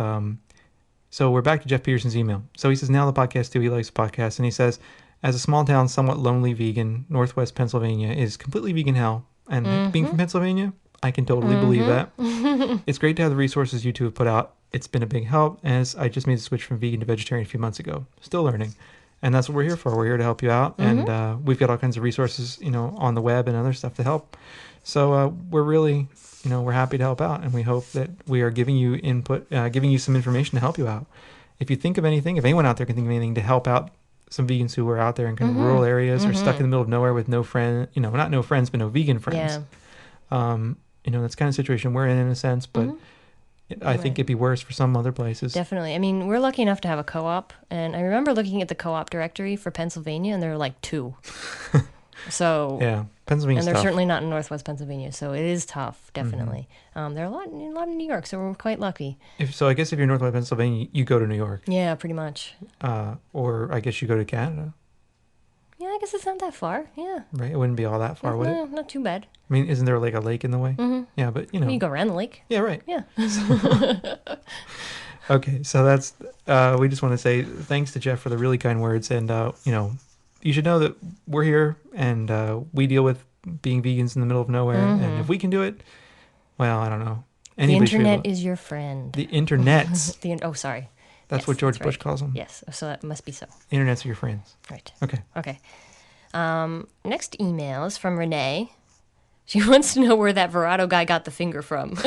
so we're back to Jeff Peterson's email. So he says, now the podcast too. He likes the podcast. And he says, as a small town, somewhat lonely vegan, Northwest Pennsylvania is completely vegan hell. And being from Pennsylvania, I can totally believe that. It's great to have the resources you two have put out. It's been a big help, as I just made the switch from vegan to vegetarian a few months ago. Still learning. And that's what we're here for. We're here to help you out. And we've got all kinds of resources, on the web and other stuff to help. So we're really, we're happy to help out. And we hope that we are giving you input, giving you some information to help you out. If you think of anything, if anyone out there can think of anything to help out some vegans who are out there in kind of rural areas or stuck in the middle of nowhere with no friend, not no friends, but no vegan friends. Yeah. That's kind of situation we're in a sense, but I think it'd be worse for some other places. Definitely. I mean, we're lucky enough to have a co-op, and I remember looking at the co-op directory for Pennsylvania, and there were like 2. So Yeah, Pennsylvania's and they're tough. certainly not in Northwest Pennsylvania, so it is tough, definitely. There are a lot in New York, so we're quite lucky. I guess if you're Northwest Pennsylvania, you go to New York, Yeah, pretty much. or I guess you go to Canada, Yeah, I guess it's not that far. Yeah, right? It wouldn't be all that far, would it? no, not too bad. I mean, isn't there like a lake in the way? Yeah, but You go around the lake. yeah, right. Yeah. Okay, so that's we just want to say thanks to Jeff for the really kind words, and you should know that we're here and we deal with being vegans in the middle of nowhere, and if we can do it, well, I don't know. The Anybody should be internet able- is your friend. the internets. Oh, sorry. That's Yes, what George that's Bush right. calls them. Yes, so that must be so. Internets are your friends. Right. Okay. Okay. Next email is from Renee. She wants to know where that Verado guy got the finger from.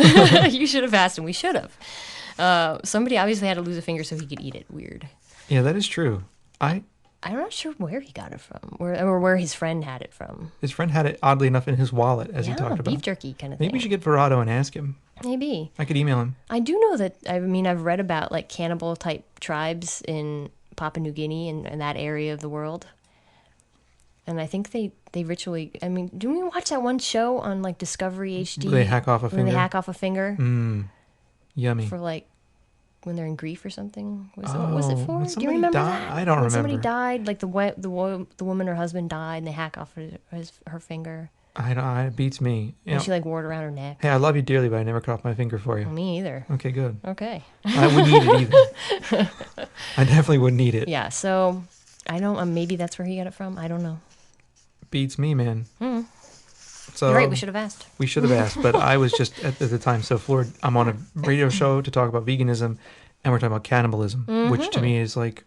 You should have asked him. We should have. Somebody obviously had to lose a finger so he could eat it. Weird. Yeah, that is true. I'm not sure where he got it from, or where his friend had it from. His friend had it oddly enough in his wallet, as he talked about. Beef jerky kind of thing. Maybe we should get Verado and ask him. Maybe. I could email him. I do know that, I've read about like cannibal type tribes in Papua New Guinea and that area of the world. And I think they ritually, didn't we watch that one show on like Discovery HD? They hack off a where finger. They hack off a finger Yummy. for like when they're in grief or something. What was it Oh, for? when Do you somebody remember died? that? I don't When somebody remember. died, like the woman or husband died, and they hack off her finger. It beats me. And she like wore it around her neck. Hey, I love you dearly, but I never cut off my finger for you. Me either. Okay, good. Okay. I wouldn't eat it either. I definitely wouldn't eat it. Yeah. So I don't. Maybe that's where he got it from. I don't know. Beats me, man. So You're right. We should have asked. We should have asked, but I was just at the time so floored. I'm on a radio show to talk about veganism, and we're talking about cannibalism, which to me is like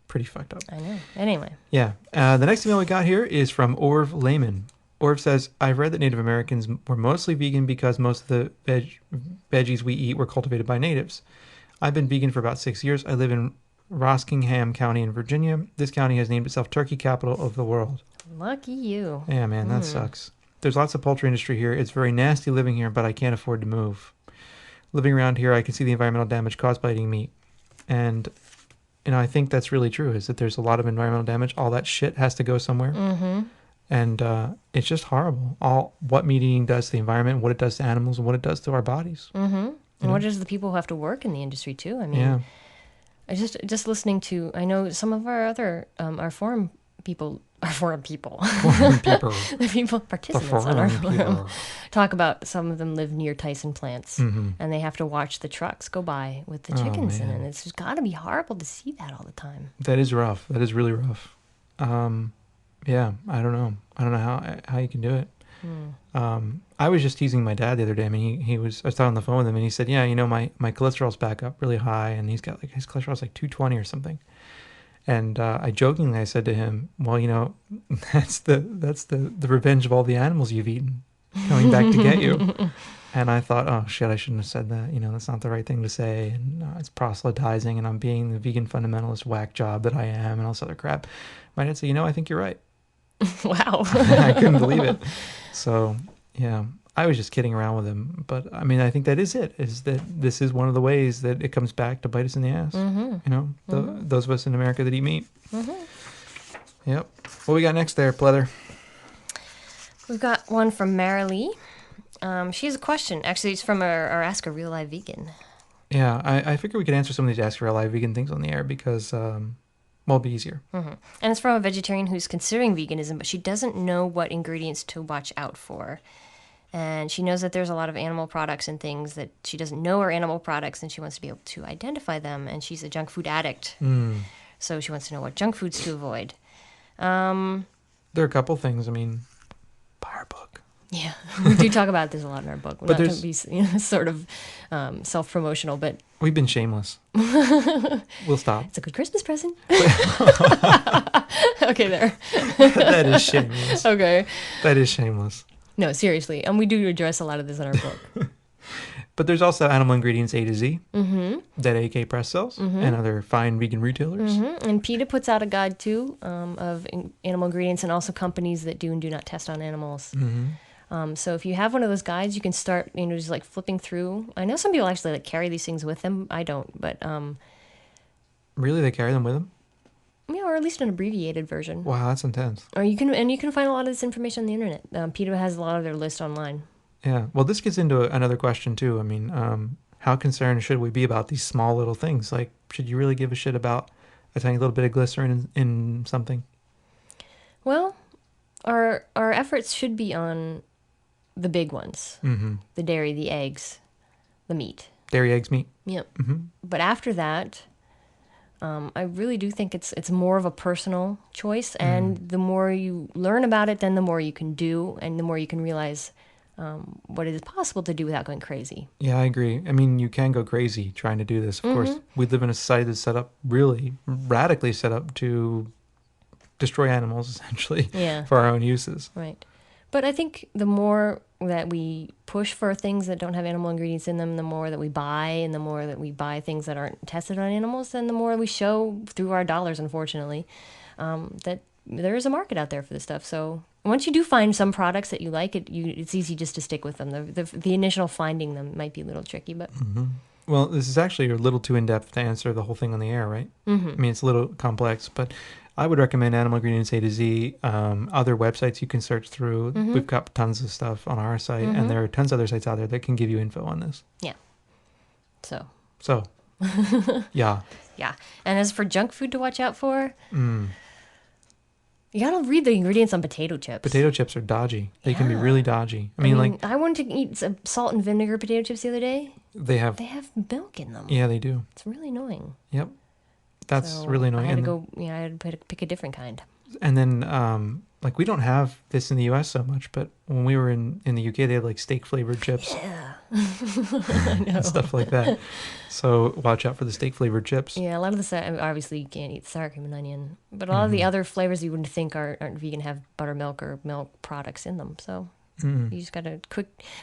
pretty fucked up. I know. Anyway. Yeah. The next email we got here is from Orv Lehman. Orv says, I've read that Native Americans were mostly vegan because most of the veggies we eat were cultivated by natives. I've been vegan for about 6 years. I live in Roskingham County in Virginia. This county has named itself Turkey Capital of the World. Lucky you. Yeah, man, that sucks. There's lots of poultry industry here. It's very nasty living here, but I can't afford to move. Living around here, I can see the environmental damage caused by eating meat. And, I think that's really true, is that there's a lot of environmental damage. All that shit has to go somewhere. and it's just horrible. All what meat eating does to the environment, what it does to animals, and what it does to our bodies. And what does the people who have to work in the industry too? I mean, Yeah. I just listening to, I know some of our other our forum people, People. the people participants on our forum forum people. talk about some of them live near Tyson plants and they have to watch the trucks go by with the chickens in it. man. And it's just got to be horrible to see that all the time. That is rough. That is really rough. Yeah, I don't know. I don't know how you can do it. I was just teasing my dad the other day. I mean, I was talking on the phone with him, and he said, "Yeah, my cholesterol's back up really high, and he's got his cholesterol's like 220 or something." And I jokingly said to him, "Well, that's the revenge of all the animals you've eaten coming back to get you." And I thought, "Oh shit, I shouldn't have said that. That's not the right thing to say, and it's proselytizing, and I'm being the vegan fundamentalist whack job that I am, and all this other crap." My dad said, "I think you're right." Wow. I couldn't believe it. So, yeah, I was just kidding around with him. But, I mean, I think that is it, is that this is one of the ways that it comes back to bite us in the ass. Those of us in America that eat meat. Yep. What we got next there, Pleather? We've got one from Marilee. She has a question. Actually, it's from our Ask a Real Live Vegan. Yeah, I figure we could answer some of these Ask Real Live Vegan things on the air because, it'll be easier. And it's from a vegetarian who's considering veganism, but she doesn't know what ingredients to watch out for. And she knows that there's a lot of animal products and things that she doesn't know are animal products, and she wants to be able to identify them. And she's a junk food addict, so she wants to know what junk foods to avoid. There are a couple things. I mean, buy our book. Yeah, we do talk about this a lot in our book. But Not to be sort of self-promotional, but We've been shameless. We'll stop. it's a good Christmas present. Okay, there. That is shameless. Okay. That is shameless. No, seriously. And we do address a lot of this in our book. But there's also Animal Ingredients A to Z that AK Press sells and other fine vegan retailers. And PETA puts out a guide, too, of animal ingredients and also companies that do and do not test on animals. So if you have one of those guides, you can start, just like flipping through. I know some people actually like carry these things with them. I don't, but Really? They carry them with them? or at least an abbreviated version. Wow, that's intense. Or you can find a lot of this information on the internet. PETA has a lot of their list online. Yeah. Well, this gets into another question, too. I mean, how concerned should we be about these small little things? Like, should you really give a shit about a tiny little bit of glycerin in something? Well, our efforts should be on the big ones. The dairy, the eggs, the meat. Dairy, eggs, meat. Yep. But after that, I really do think it's more of a personal choice, and the more you learn about it, then the more you can do, and the more you can realize what it is possible to do without going crazy. Yeah, I agree. I mean, you can go crazy trying to do this. Of course, we live in a society that's set up, really radically set up to destroy animals, essentially, for our own uses. Right. But I think the more that we push for things that don't have animal ingredients in them, the more that we buy, and the more that we buy things that aren't tested on animals, then the more we show through our dollars, unfortunately, that there is a market out there for this stuff. So once you do find some products that you like, it's easy just to stick with them. The initial finding them might be a little tricky, but... Well, this is actually a little too in-depth to answer the whole thing on the air, right? I mean, it's a little complex, but I would recommend Animal Ingredients A to Z. Other websites you can search through. We've got tons of stuff on our site, and there are tons of other sites out there that can give you info on this. Yeah. So. Yeah. Yeah. And as for junk food to watch out for, you gotta read the ingredients on potato chips. Potato chips are dodgy. They can be really dodgy. I mean, like... I wanted to eat some salt and vinegar potato chips the other day. They have milk in them. Yeah, they do. It's really annoying. Yep. That's So really annoying. I had to pick a different kind. And then, like, we don't have this in the U.S. so much, but when we were in the U.K., they had, like, steak-flavored chips. Yeah. And stuff like that. So watch out for the steak-flavored chips. Yeah, a lot of the obviously you can't eat sour cream and onion, but a lot of the other flavors you wouldn't think aren't vegan have buttermilk or milk products in them. So you just gotta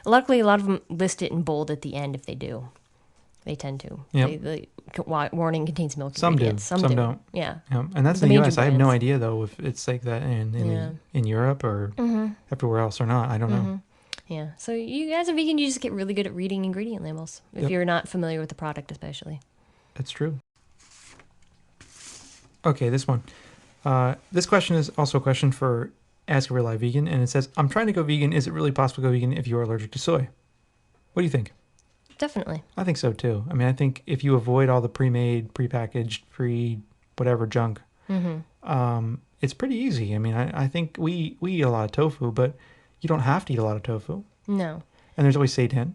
Luckily, a lot of them list it in bold at the end if they do. They tend to. Yep. The warning contains milk Some do. ingredients. Some don't. Yeah. And that's The in the major U.S. I have no brands. idea, though, if it's like that in Europe or everywhere else or not. I don't know. Yeah. So you as a vegan, you just get really good at reading ingredient labels if you're not familiar with the product, especially. That's true. Okay, this one. This question is also a question for Ask a Real Live Vegan, and it says, I'm trying to go vegan. Is it really possible to go vegan if you are allergic to soy? What do you think? Definitely. I think so too. I mean, I think if you avoid all the pre-made, pre-packaged, whatever junk, it's pretty easy. I mean, I think we eat a lot of tofu, but you don't have to eat a lot of tofu. No. And there's always seitan.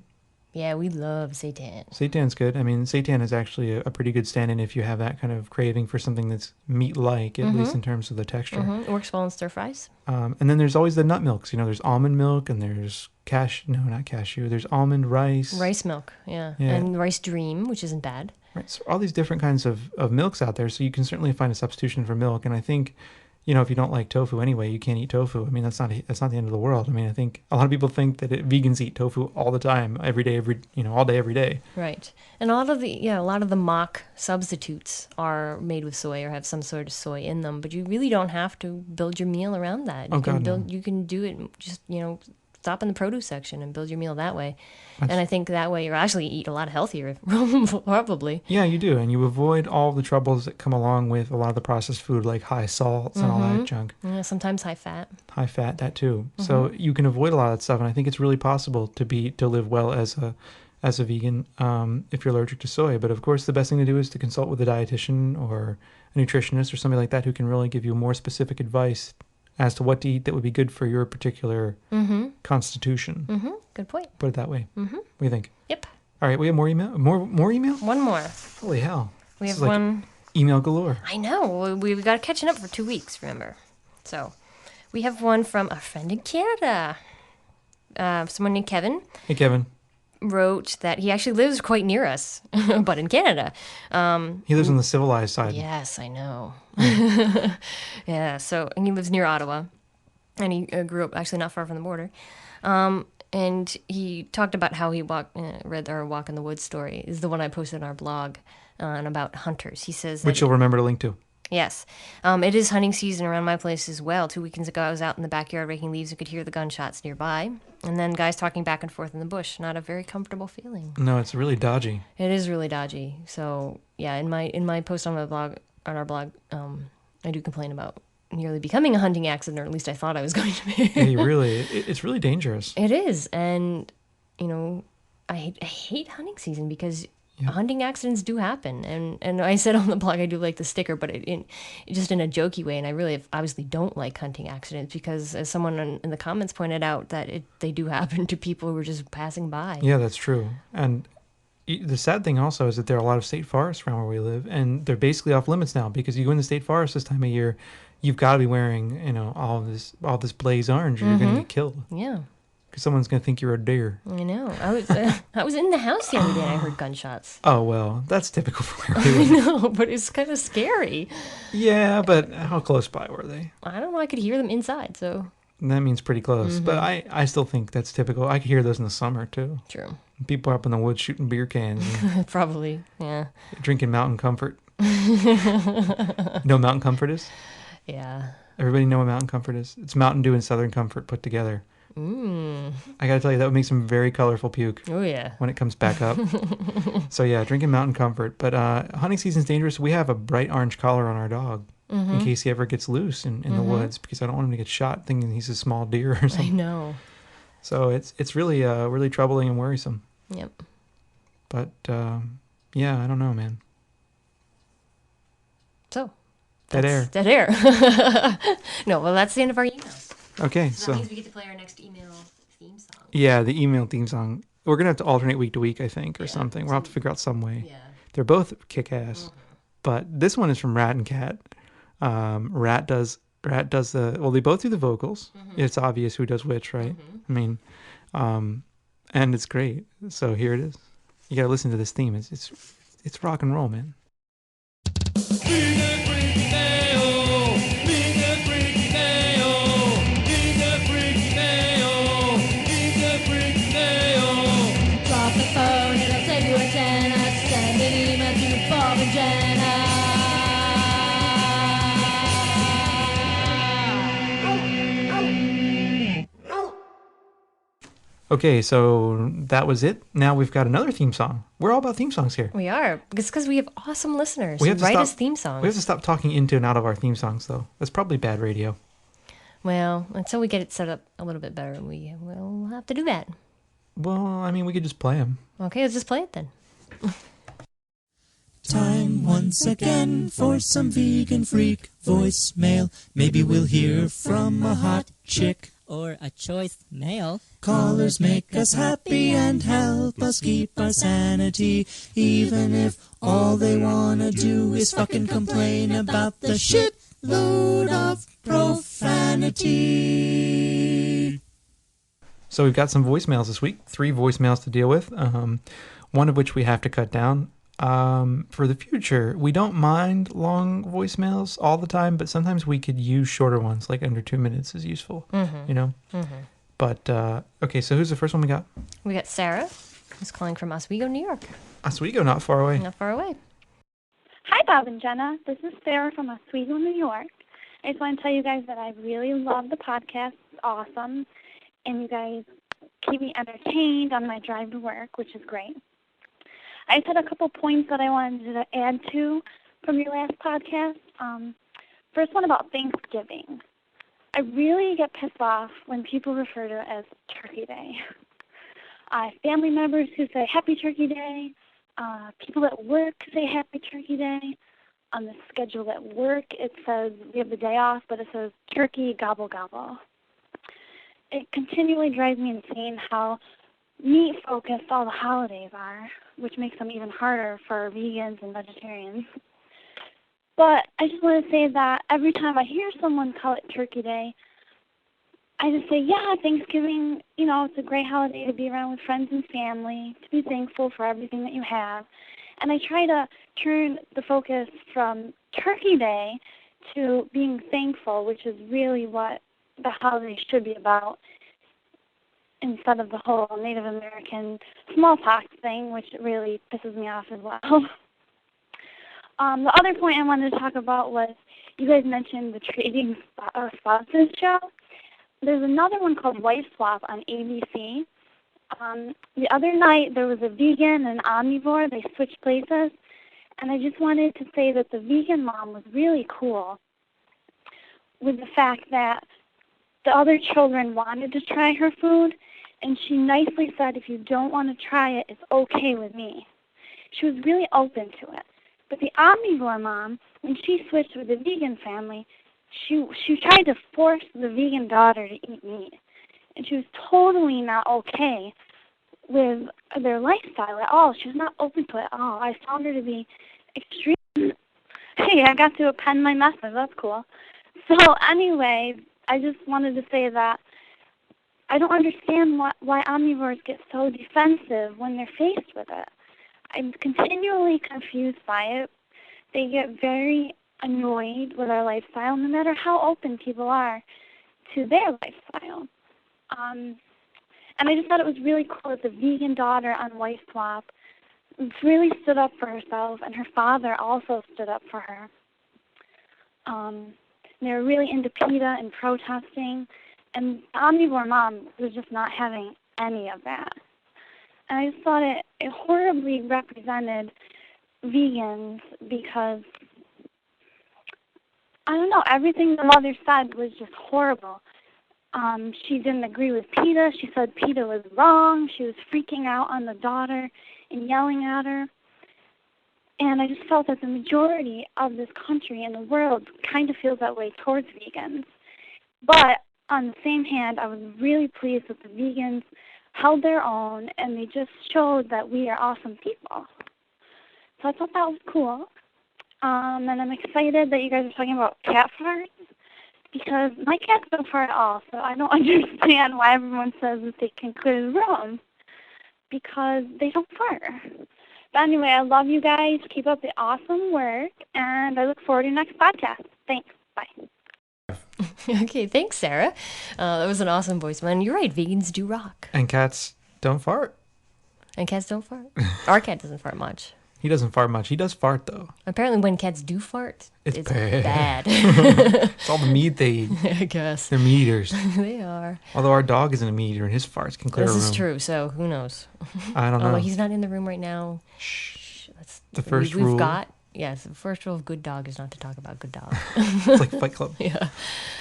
Yeah, we love seitan. Seitan's good. I mean, seitan is actually a pretty good stand-in if you have that kind of craving for something that's meat-like, at least in terms of the texture. It works well in stir fries. And then there's always the nut milks. You know, there's almond milk and there's not cashew. There's almond rice. Rice milk, yeah. Yeah. And rice dream, which isn't bad. Right. So all these different kinds of milks out there. So you can certainly find a substitution for milk. And I think, you know, if you don't like tofu anyway, you can't eat tofu. I mean, that's not the end of the world. I mean, I think a lot of people think that vegans eat tofu all the time, every day, all day, every day. Right. And a lot of the mock substitutes are made with soy or have some sort of soy in them, but you really don't have to build your meal around that. You can do it just, stop in the produce section and build your meal that way. And I think that way you're actually eat a lot healthier, probably. Yeah, you do. And you avoid all the troubles that come along with a lot of the processed food, like high salts and all that junk. Yeah, sometimes high fat. High fat, that too. So you can avoid a lot of that stuff. And I think it's really possible to live well as a vegan if you're allergic to soy. But of course, the best thing to do is to consult with a dietitian or a nutritionist or somebody like that who can really give you more specific advice as to what to eat that would be good for your particular constitution. Good point. Put it that way. What do you think? Yep. All right, we have more email. More email. One more. Holy hell! We This have is like one. email galore. I know. We've got catching up for 2 weeks, remember? So we have one from a friend in Canada. Someone named Kevin Hey, Kevin. wrote that he actually lives quite near us, but in Canada. He lives on the civilized side. Yes, I know. Yeah, so and he lives near Ottawa, and he grew up actually not far from the border. And he talked about how he read our Walk in the Woods story, is the one I posted on our blog, and about hunters. He says that Which you'll remember to link to. yes, it is hunting season around my place as well. 2 weekends ago, I was out in the backyard raking leaves and could hear the gunshots nearby, and then guys talking back and forth in the bush. Not a very comfortable feeling. No, it's really dodgy. It is really dodgy. So yeah, in my post on our blog, I do complain about nearly becoming a hunting accident, or at least I thought I was going to be. It's really dangerous. It is, and I hate hunting season because hunting accidents do happen. And I said on the blog I do like the sticker, but just in a jokey way. And I really obviously don't like hunting accidents because, as someone in the comments pointed out, that they do happen to people who are just passing by. Yeah, that's true. And the sad thing also is that there are a lot of state forests around where we live, and they're basically off limits now because you go in the state forest this time of year, you've got to be wearing all this blaze orange, or you're going to get killed. Yeah. Because someone's going to think you're a deer. I know. I was in the house the other day and I heard gunshots. Oh, well, that's typical for where we I live. know, but it's kind of scary. Yeah, but how close by were they? I don't know. I could hear them inside, so That means pretty close. But I still think that's typical. I could hear those in the summer, too. true. People are up in the woods shooting beer cans and Probably, yeah. drinking Mountain Comfort. No Mountain Comfort is? Yeah. Everybody know what Mountain Comfort is? It's Mountain Dew and Southern Comfort put together. I gotta tell you, that would make some very colorful puke Oh, yeah. when it comes back up. So yeah, drinking Mountain Comfort. But hunting season's dangerous. We have a bright orange collar on our dog in case he ever gets loose in the woods, because I don't want him to get shot thinking he's a small deer or I something. know. So it's really really troubling and worrisome. Yep. But yeah, I don't know, man. So. Dead air. Dead air. No, well, that's the end of our email. Okay, So that so means we get to play our next email theme song. yeah, the email theme song. We're gonna have to alternate week to week, I think, or something. We'll have to figure out some way. Yeah. They're both kick ass, but this one is from Rat and Cat. Rat does the they both do the vocals. It's obvious who does which, right? I mean, and it's great. So here it is. You gotta listen to this theme. It's rock and roll, man. Drop the phone, it'll save you a tenner. Send an email to Bob and Jenna. Okay, so that was it. Now we've got another theme song. We're all about theme songs here. We are. It's because we have awesome listeners We who have to write stop- us theme songs. We have to stop talking into and out of our theme songs, though. That's probably bad radio. Well, until we get it set up a little bit better, we will have to do that. Well, I mean, we could just play them. Okay, let's just play it then. Time once again for some vegan freak voicemail. Maybe we'll hear from a hot chick. Or a choice male. Callers make us happy and help us keep our sanity, even if all they wanna do is fucking complain about the shitload of profanity. So we've got some voicemails this week. 3 voicemails to deal with. One of which we have to cut down. For the future, we don't mind long voicemails all the time, but sometimes we could use shorter ones, like under 2 minutes is useful, you know? But, okay, so who's the first one we got? We got Sarah, who's calling from Oswego, New York. Oswego, not far away. Not far away. Hi, Bob and Jenna. This is Sarah from Oswego, New York. I just want to tell you guys that I really love the podcast. It's awesome. And you guys keep me entertained on my drive to work, which is great. I just had a couple points that I wanted to add to from your last podcast. First one about Thanksgiving. I really get pissed off when people refer to it as Turkey Day. Family members who say Happy Turkey Day, people at work say Happy Turkey Day. On the schedule at work, it says we have the day off, but it says turkey gobble gobble. It continually drives me insane how meat-focused all the holidays are, which makes them even harder for vegans and vegetarians. But I just want to say that every time I hear someone call it Turkey Day, I just say, yeah, Thanksgiving, it's a great holiday to be around with friends and family, to be thankful for everything that you have. And I try to turn the focus from Turkey Day to being thankful, which is really what the holiday should be about, instead of the whole Native American smallpox thing, which really pisses me off as well. The other point I wanted to talk about was you guys mentioned the Trading Spouses show. There's another one called Wife Swap on ABC. The other night there was a vegan and an omnivore. They switched places. And I just wanted to say that the vegan mom was really cool with the fact that the other children wanted to try her food, and she nicely said, if you don't want to try it, it's okay with me. She was really open to it. But the omnivore mom, when she switched with the vegan family, she tried to force the vegan daughter to eat meat. And she was totally not okay with their lifestyle at all. She was not open to it at all. I found her to be extreme. Hey, I got to append my message. That's cool. So anyway, I just wanted to say that I don't understand why omnivores get so defensive when they're faced with it. I'm continually confused by it. They get very annoyed with our lifestyle, no matter how open people are to their lifestyle. And I just thought it was really cool that the vegan daughter on Wife Swap really stood up for herself, and her father also stood up for her. They were really into PETA and protesting, and the omnivore mom was just not having any of that. And I just thought it horribly represented vegans because, I don't know, everything the mother said was just horrible. She didn't agree with PETA. She said PETA was wrong. She was freaking out on the daughter and yelling at her. And I just felt that the majority of this country and the world kind of feels that way towards vegans. But on the same hand, I was really pleased that the vegans held their own, and they just showed that we are awesome people. So I thought that was cool. And I'm excited that you guys are talking about cat farts, because my cats don't fart at all, so I don't understand why everyone says that they can clear the room, because they don't fart. But anyway, I love you guys. Keep up the awesome work, and I look forward to your next podcast. Thanks. Bye. Okay, thanks, Sarah. That was an awesome voice, man. You're right, vegans do rock. And cats don't fart. And cats don't fart. Our cat doesn't fart much. He doesn't fart much. He does fart, though. Apparently when cats do fart, It's bad. It's all the meat they eat. I guess. They're meat eaters. They are. Although our dog isn't a meat eater, and his farts can clear a This room. is true, so who knows? I don't know. Although he's not in the room right now. Shh. That's The first we've rule. got Yes, the first rule of good dog is not to talk about good dog. It's like Fight Club. Yeah.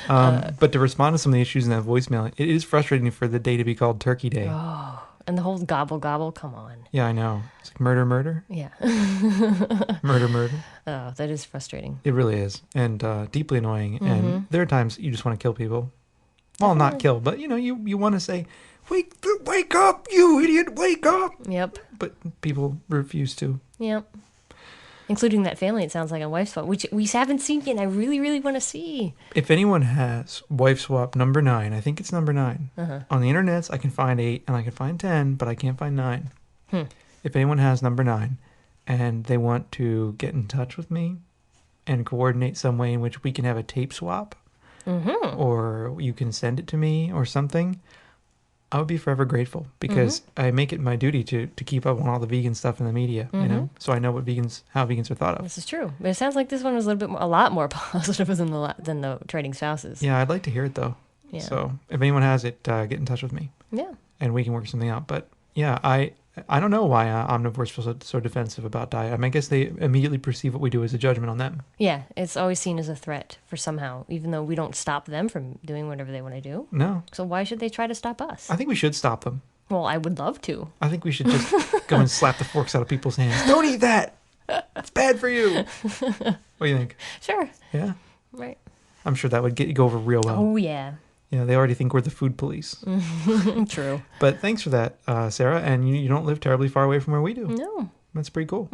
But to respond to some of the issues in that voicemail, it is frustrating for the day to be called Turkey Day. Oh, and the whole gobble gobble, come on. Yeah, I know. It's like murder, murder, Yeah. murder, murder. Oh, that is frustrating. It really is, and deeply annoying. And there are times you just want to kill people. Well, not kill, but you want to say, wake up, you idiot, wake up. Yep. But people refuse to. Yep. Including that family, it sounds like a wife swap, which we haven't seen yet, and I really, really want to see. If anyone has wife swap number 9, I think it's number 9. On the internets, I can find 8 and I can find 10, but I can't find 9. If anyone has number 9 and they want to get in touch with me and coordinate some way in which we can have a tape swap, or you can send it to me or something, I would be forever grateful, because I make it my duty to keep up on all the vegan stuff in the media, so I know how vegans are thought of. This is true, but it sounds like this one was a lot more positive than the trading spouses. Yeah, I'd like to hear it though. Yeah. So if anyone has it, get in touch with me. Yeah. And we can work something out. But yeah, I don't know why omnivores feel so defensive about diet. I mean, I guess they immediately perceive what we do as a judgment on them. Yeah, it's always seen as a threat for somehow, even though we don't stop them from doing whatever they want to do. No. So why should they try to stop us? I think we should stop them. Well, I would love to. I think we should just go and slap the forks out of people's hands. Don't eat that! It's bad for you! What do you think? Sure. Yeah? Right. I'm sure that would go over real well. Oh, yeah. Yeah, they already think we're the food police. True. But thanks for that, Sarah. And you don't live terribly far away from where we do. No. That's pretty cool.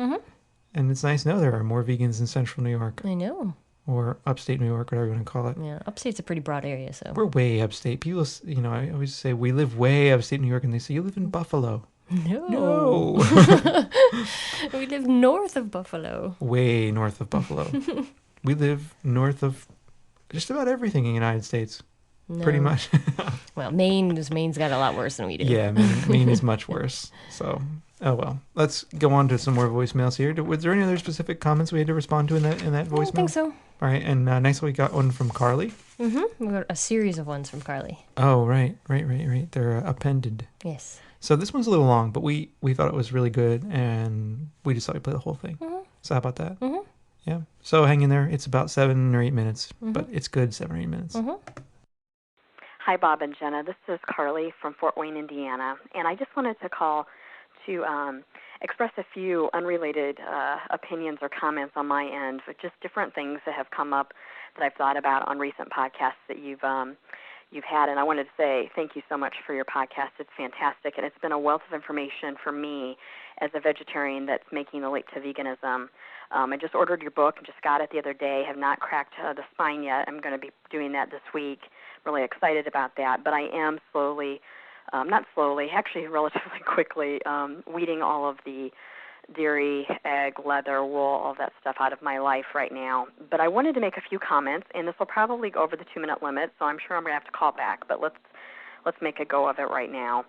And it's nice to know there are more vegans in central New York. I know. Or upstate New York, whatever you want to call it. Yeah, upstate's a pretty broad area, so. We're way upstate. People, I always say we live way upstate New York, and they say, you live in Buffalo. No. We live north of Buffalo. Way north of Buffalo. We live north of just about everything in the United States. No. Pretty much. Well, Maine's got a lot worse than we do. Yeah, Maine is much worse. So, oh well. Let's go on to some more voicemails here. Was there any other specific comments we had to respond to in that voicemail? I don't think so. All right, and next we got one from Carly. We got a series of ones from Carly. Oh, right. They're appended. Yes. So this one's a little long, but we thought it was really good, and we just thought we'd play the whole thing. So how about that? Yeah. So hang in there. It's about 7 or 8 minutes, but it's good 7 or 8 minutes. Hi, Bob and Jenna. This is Carly from Fort Wayne, Indiana, and I just wanted to call to express a few unrelated opinions or comments on my end, but just different things that have come up that I've thought about on recent podcasts that you've had. And I wanted to say thank you so much for your podcast. It's fantastic, and it's been a wealth of information for me as a vegetarian that's making the leap to veganism. I just ordered your book and just got it the other day. Have not cracked the spine yet. I'm going to be doing that this week. Really excited about that. But I am actually relatively quickly, weeding all of the dairy, egg, leather, wool, all that stuff out of my life right now. But I wanted to make a few comments, and this will probably go over the 2-minute limit, so I'm sure I'm going to have to call back. But let's make a go of it right now.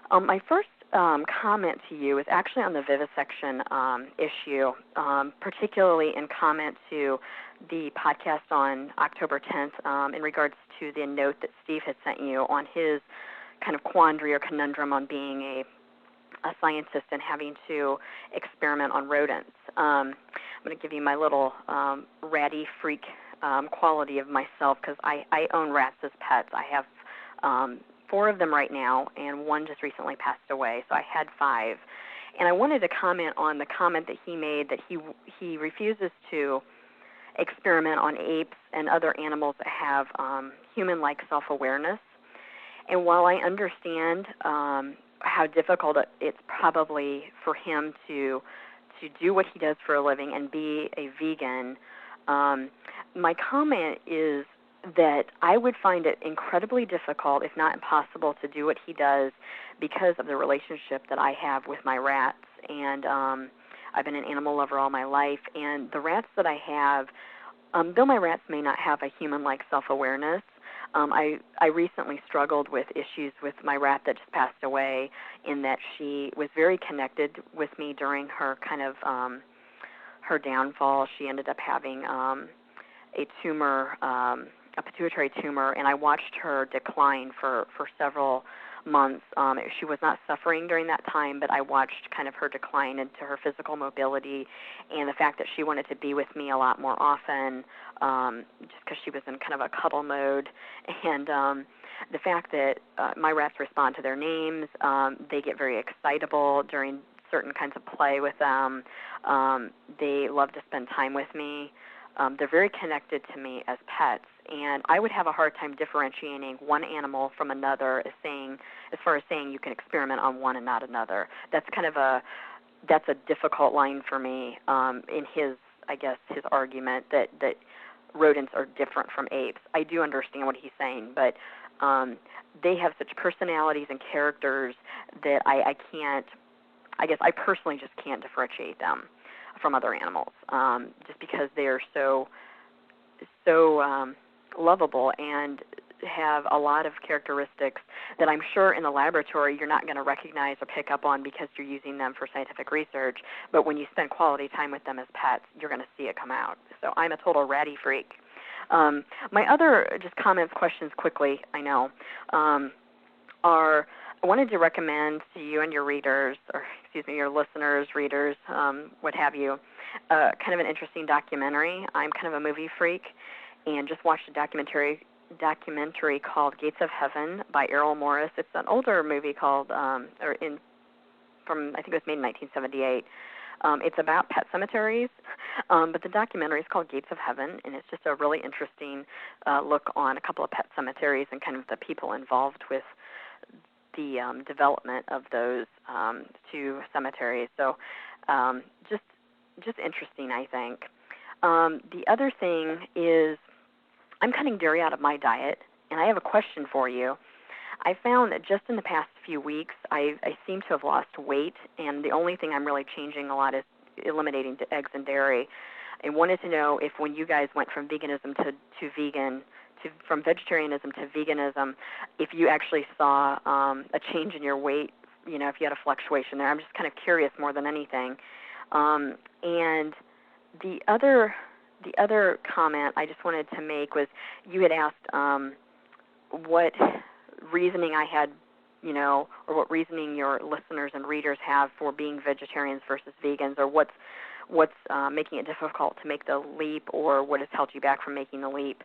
My first comment to you is actually on the vivisection issue, particularly in comment to the podcast on October 10th in regards to the note that Steve had sent you on his kind of quandary or conundrum on being a scientist and having to experiment on rodents. I'm going to give you my little ratty freak quality of myself, because I own rats as pets. I have 4 of them right now, and 1 just recently passed away, so I had 5. And I wanted to comment on the comment that he made that he refuses to experiment on apes and other animals that have human-like self-awareness. And while I understand how difficult it's probably for him to do what he does for a living and be a vegan, my comment is that I would find it incredibly difficult, if not impossible, to do what he does because of the relationship that I have with my rats. And I've been an animal lover all my life, and the rats that I have, though my rats may not have a human-like self-awareness, I recently struggled with issues with my rat that just passed away, in that she was very connected with me during her kind of her downfall. She ended up having a tumor, a pituitary tumor, and I watched her decline for several months. She was not suffering during that time, but I watched kind of her decline into her physical mobility, and the fact that she wanted to be with me a lot more often, just because she was in kind of a cuddle mode, and the fact that my rats respond to their names, they get very excitable during certain kinds of play with them. They love to spend time with me. They're very connected to me as pets, and I would have a hard time differentiating one animal from another as far as saying you can experiment on one and not another. That's a difficult line for me in his argument that rodents are different from apes. I do understand what he's saying, but they have such personalities and characters that I personally just can't differentiate them from other animals, just because they are so lovable and have a lot of characteristics that I'm sure in the laboratory you're not going to recognize or pick up on because you're using them for scientific research, but when you spend quality time with them as pets, you're going to see it come out. So I'm a total ratty freak. My other just comments, questions quickly, I know, are I wanted to recommend to you and your readers, or excuse me, your listeners, readers, what have you, kind of an interesting documentary. I'm kind of a movie freak, and just watched a documentary called Gates of Heaven by Errol Morris. It's an older movie from I think it was made in 1978. It's about pet cemeteries, but the documentary is called Gates of Heaven, and it's just a really interesting look on a couple of pet cemeteries and kind of the people involved with the development of those two cemeteries. So just interesting, I think. The other thing is I'm cutting dairy out of my diet, and I have a question for you. I found that just in the past few weeks, I seem to have lost weight, and the only thing I'm really changing a lot is eliminating eggs and dairy. I wanted to know if when you guys went from veganism to vegan, from vegetarianism to veganism, if you actually saw a change in your weight, if you had a fluctuation there. I'm just kind of curious more than anything. And the other comment I just wanted to make was you had asked what reasoning I had, or what reasoning your listeners and readers have for being vegetarians versus vegans, or what's making it difficult to make the leap, or what has held you back from making the leap.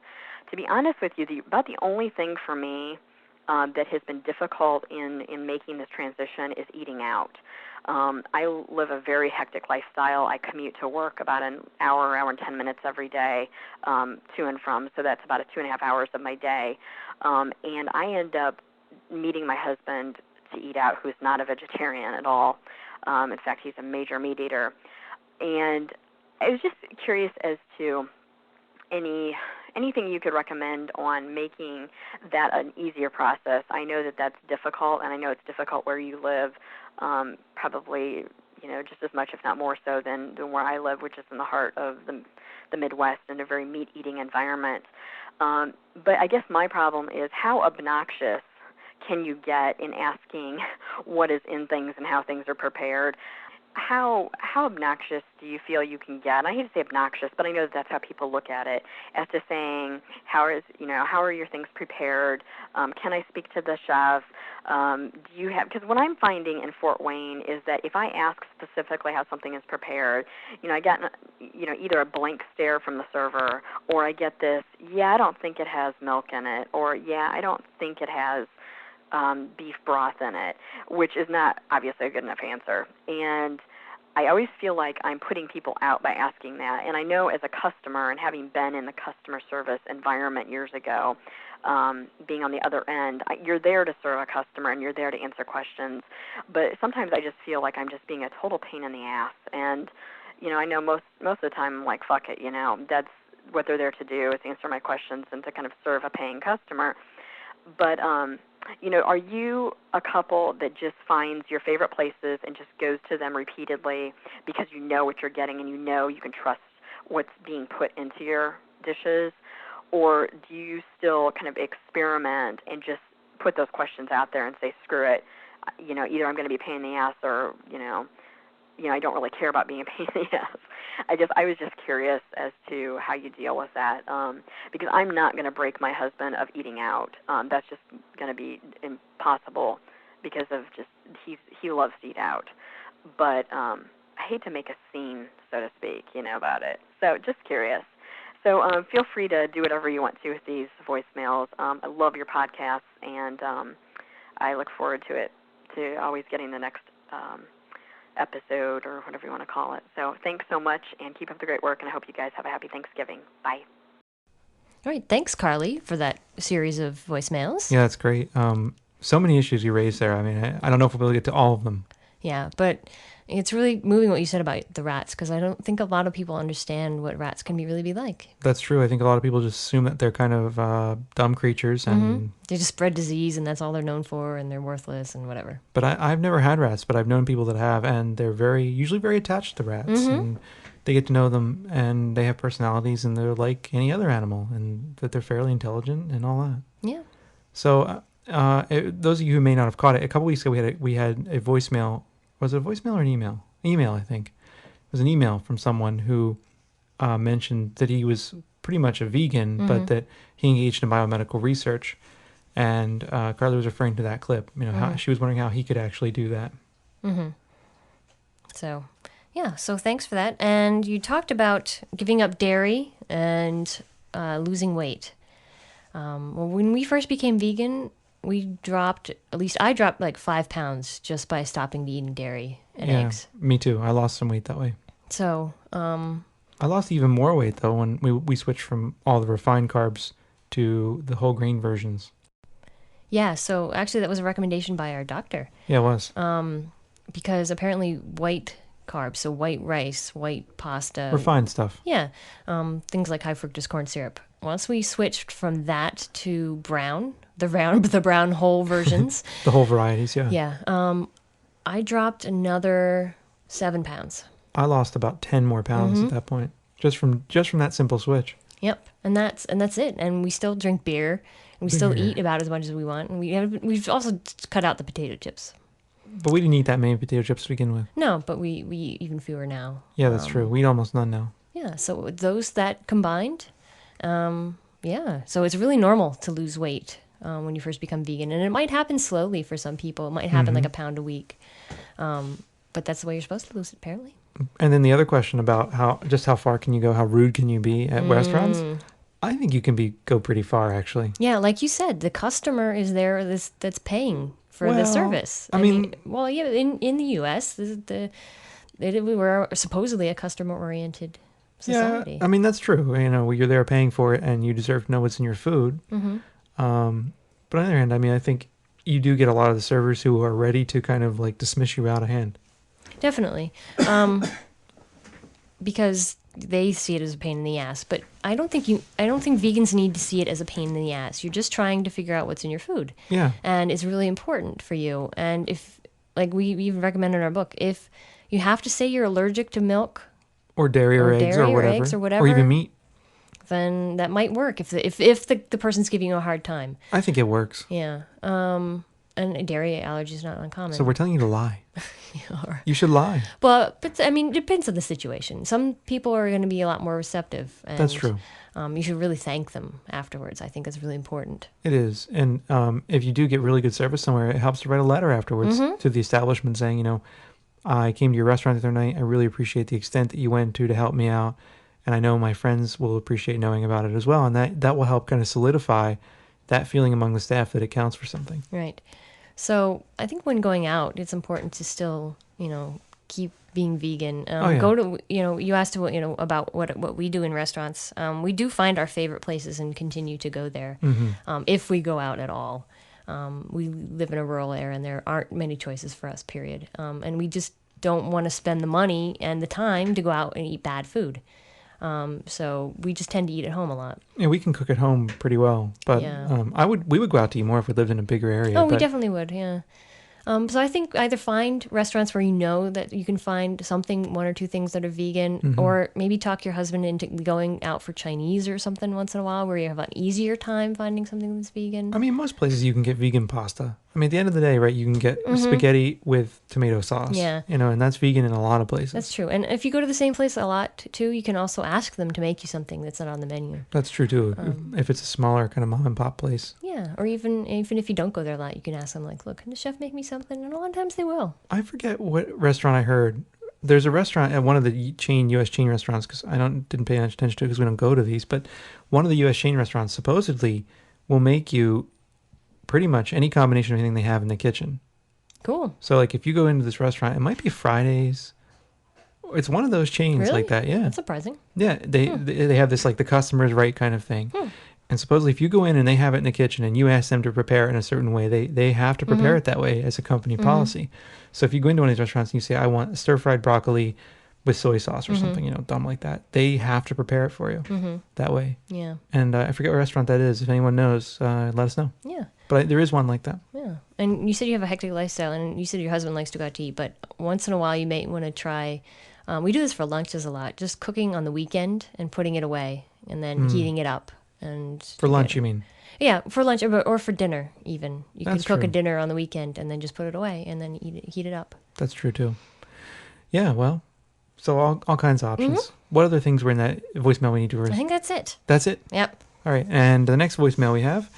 To be honest with you, about the only thing for me that has been difficult in making this transition is eating out. I live a very hectic lifestyle. I commute to work about an hour and 10 minutes every day to and from, so that's about 2.5 hours of my day. And I end up meeting my husband to eat out, who's not a vegetarian at all. In fact, he's a major meat eater. And I was just curious as to anything you could recommend on making that an easier process. I know that that's difficult, and I know it's difficult where you live, probably, just as much, if not more so, than where I live, which is in the heart of the Midwest and a very meat-eating environment. But I guess my problem is how obnoxious can you get in asking what is in things and how things are prepared? How obnoxious do you feel you can get? And I hate to say obnoxious, but I know that's how people look at it, as to saying, how are your things prepared? Can I speak to the chef? Do you have? Because what I'm finding in Fort Wayne is that if I ask specifically how something is prepared, I get either a blank stare from the server, or I get this, yeah, I don't think it has milk in it, or yeah, I don't think it has beef broth in it, which is not obviously a good enough answer. And I always feel like I'm putting people out by asking that. And I know as a customer, and having been in the customer service environment years ago, being on the other end, you're there to serve a customer and you're there to answer questions. But sometimes I just feel like I'm just being a total pain in the ass. And, I know most of the time I'm like, fuck it, that's what they're there to do, is answer my questions and to kind of serve a paying customer. But, are you a couple that just finds your favorite places and just goes to them repeatedly because you know what you're getting and you can trust what's being put into your dishes? Or do you still kind of experiment and just put those questions out there and say, screw it, either I'm going to be a pain in the ass, or, I don't really care about being a pain in the ass. I was just curious as to how you deal with that, because I'm not going to break my husband of eating out. That's just going to be impossible because of just he loves to eat out. But I hate to make a scene, so to speak, about it. So just curious. So feel free to do whatever you want to with these voicemails. I love your podcasts, and I look forward to always getting the next episode or whatever you want to call it. So thanks so much, and keep up the great work, and I hope you guys have a happy Thanksgiving. Bye. All right. Thanks, Carly, for that series of voicemails. Yeah, that's great. So many issues you raised there. I mean, I don't know if we'll be able to get to all of them. Yeah, but it's really moving what you said about the rats, because I don't think a lot of people understand what rats can really be like. That's true. I think a lot of people just assume that they're kind of dumb creatures, and They just spread disease, and that's all they're known for, and they're worthless and whatever. But I've never had rats, but I've known people that have, and they're usually very attached to rats, and they get to know them, and they have personalities, and they're like any other animal, and that they're fairly intelligent and all that. Yeah. So those of you who may not have caught it, a couple weeks ago we had a voicemail. Was it a voicemail or an email? Email, I think. It was an email from someone who mentioned that he was pretty much a vegan, but that he engaged in biomedical research. And Carly was referring to that clip. How she was wondering how he could actually do that. So, yeah. So thanks for that. And you talked about giving up dairy and losing weight. Well, when we first became vegan, I dropped like 5 pounds just by stopping eating dairy and eggs. Me too. I lost some weight that way. So, I lost even more weight though when we switched from all the refined carbs to the whole grain versions. yeah. So actually that was a recommendation by our doctor. Yeah, it was. Because apparently white carbs, so white rice, white pasta. Refined stuff. Yeah. Things like high fructose corn syrup. Once we switched from that to the brown whole versions. The whole varieties, yeah. Yeah. I dropped another 7 pounds. I lost about 10 more pounds at that point, just from that simple switch. Yep. And that's it. And we still drink beer, and we still eat about as much as we want. And we've also cut out the potato chips. But we didn't eat that many potato chips to begin with. No, but we eat even fewer now. Yeah, that's true. We eat almost none now. Yeah, so with those that combined, so it's really normal to lose weight when you first become vegan. And it might happen slowly for some people. It might happen like a pound a week. But that's the way you're supposed to lose it, apparently. And then the other question about how far can you go, how rude can you be at restaurants? I think you can go pretty far, actually. Yeah, like you said, the customer is there that's paying for the service. I mean, in the U.S., we're supposedly a customer-oriented society. Yeah, I mean, that's true. You're there paying for it, and you deserve to know what's in your food. But on the other hand, I mean, I think you do get a lot of the servers who are ready to kind of like dismiss you out of hand. Definitely. Because they see it as a pain in the ass. But I don't think vegans need to see it as a pain in the ass. You're just trying to figure out what's in your food. Yeah. And it's really important for you. And if, like we even recommend in our book, if you have to say you're allergic to milk or dairy or eggs or whatever, or even meat, then that might work if the person's giving you a hard time. I think it works. Yeah. And dairy allergy is not uncommon. So we're telling you to lie. You should lie. Well, but I mean, it depends on the situation. Some people are going to be a lot more receptive. And, that's true. You should really thank them afterwards. I think it's really important. It is. And if you do get really good service somewhere, it helps to write a letter afterwards to the establishment saying, I came to your restaurant the other night. I really appreciate the extent that you went to help me out. And I know my friends will appreciate knowing about it as well. And that will help kind of solidify that feeling among the staff that it counts for something. Right. So I think when going out, it's important to still, keep being vegan. Go to, you asked, about what we do in restaurants. We do find our favorite places and continue to go there if we go out at all. We live in a rural area and there aren't many choices for us, period. And we just don't want to spend the money and the time to go out and eat bad food. So we just tend to eat at home a lot. Yeah, we can cook at home pretty well, but we would go out to eat more if we lived in a bigger area. We definitely would, yeah. So I think either find restaurants where you know that you can find something, one or two things that are vegan, or maybe talk your husband into going out for Chinese or something once in a while where you have an easier time finding something that's vegan. I mean, most places you can get vegan pasta. I mean, at the end of the day, right, you can get spaghetti with tomato sauce. Yeah. And that's vegan in a lot of places. That's true. And if you go to the same place a lot, too, you can also ask them to make you something that's not on the menu. That's true, too. If it's a smaller kind of mom and pop place. Yeah, or even if you don't go there a lot, you can ask them, like, look, can the chef make me something? And a lot of times they will. I forget what restaurant I heard. There's a restaurant at one of the U.S. chain restaurants, because I didn't pay much attention to it because we don't go to these, but one of the U.S. chain restaurants supposedly will make you pretty much any combination of anything they have in the kitchen. Cool. So, like, if you go into this restaurant, it might be Fridays. It's one of those chains Really? like that, yeah. That's surprising. Yeah, they have this, like, the customer's right kind of thing. And supposedly if you go in and they have it in the kitchen and you ask them to prepare it in a certain way, they have to prepare it that way as a company policy. So if you go into one of these restaurants and you say, I want stir-fried broccoli with soy sauce or something, dumb like that, they have to prepare it for you that way. Yeah. And I forget what restaurant that is. If anyone knows, let us know. Yeah. But there is one like that. Yeah. And you said you have a hectic lifestyle, and you said your husband likes to go out to eat, but once in a while you may want to try, we do this for lunches a lot, just cooking on the weekend and putting it away and then heating it up. And for lunch, you mean? Yeah, for lunch or for dinner even. You That's can cook true. a dinner on the weekend and then just put it away and then heat it up. That's true too. Yeah, well, so all kinds of options. What other things were in that voicemail we need to I think that's it. That's it? Yep. All right, and the next voicemail we have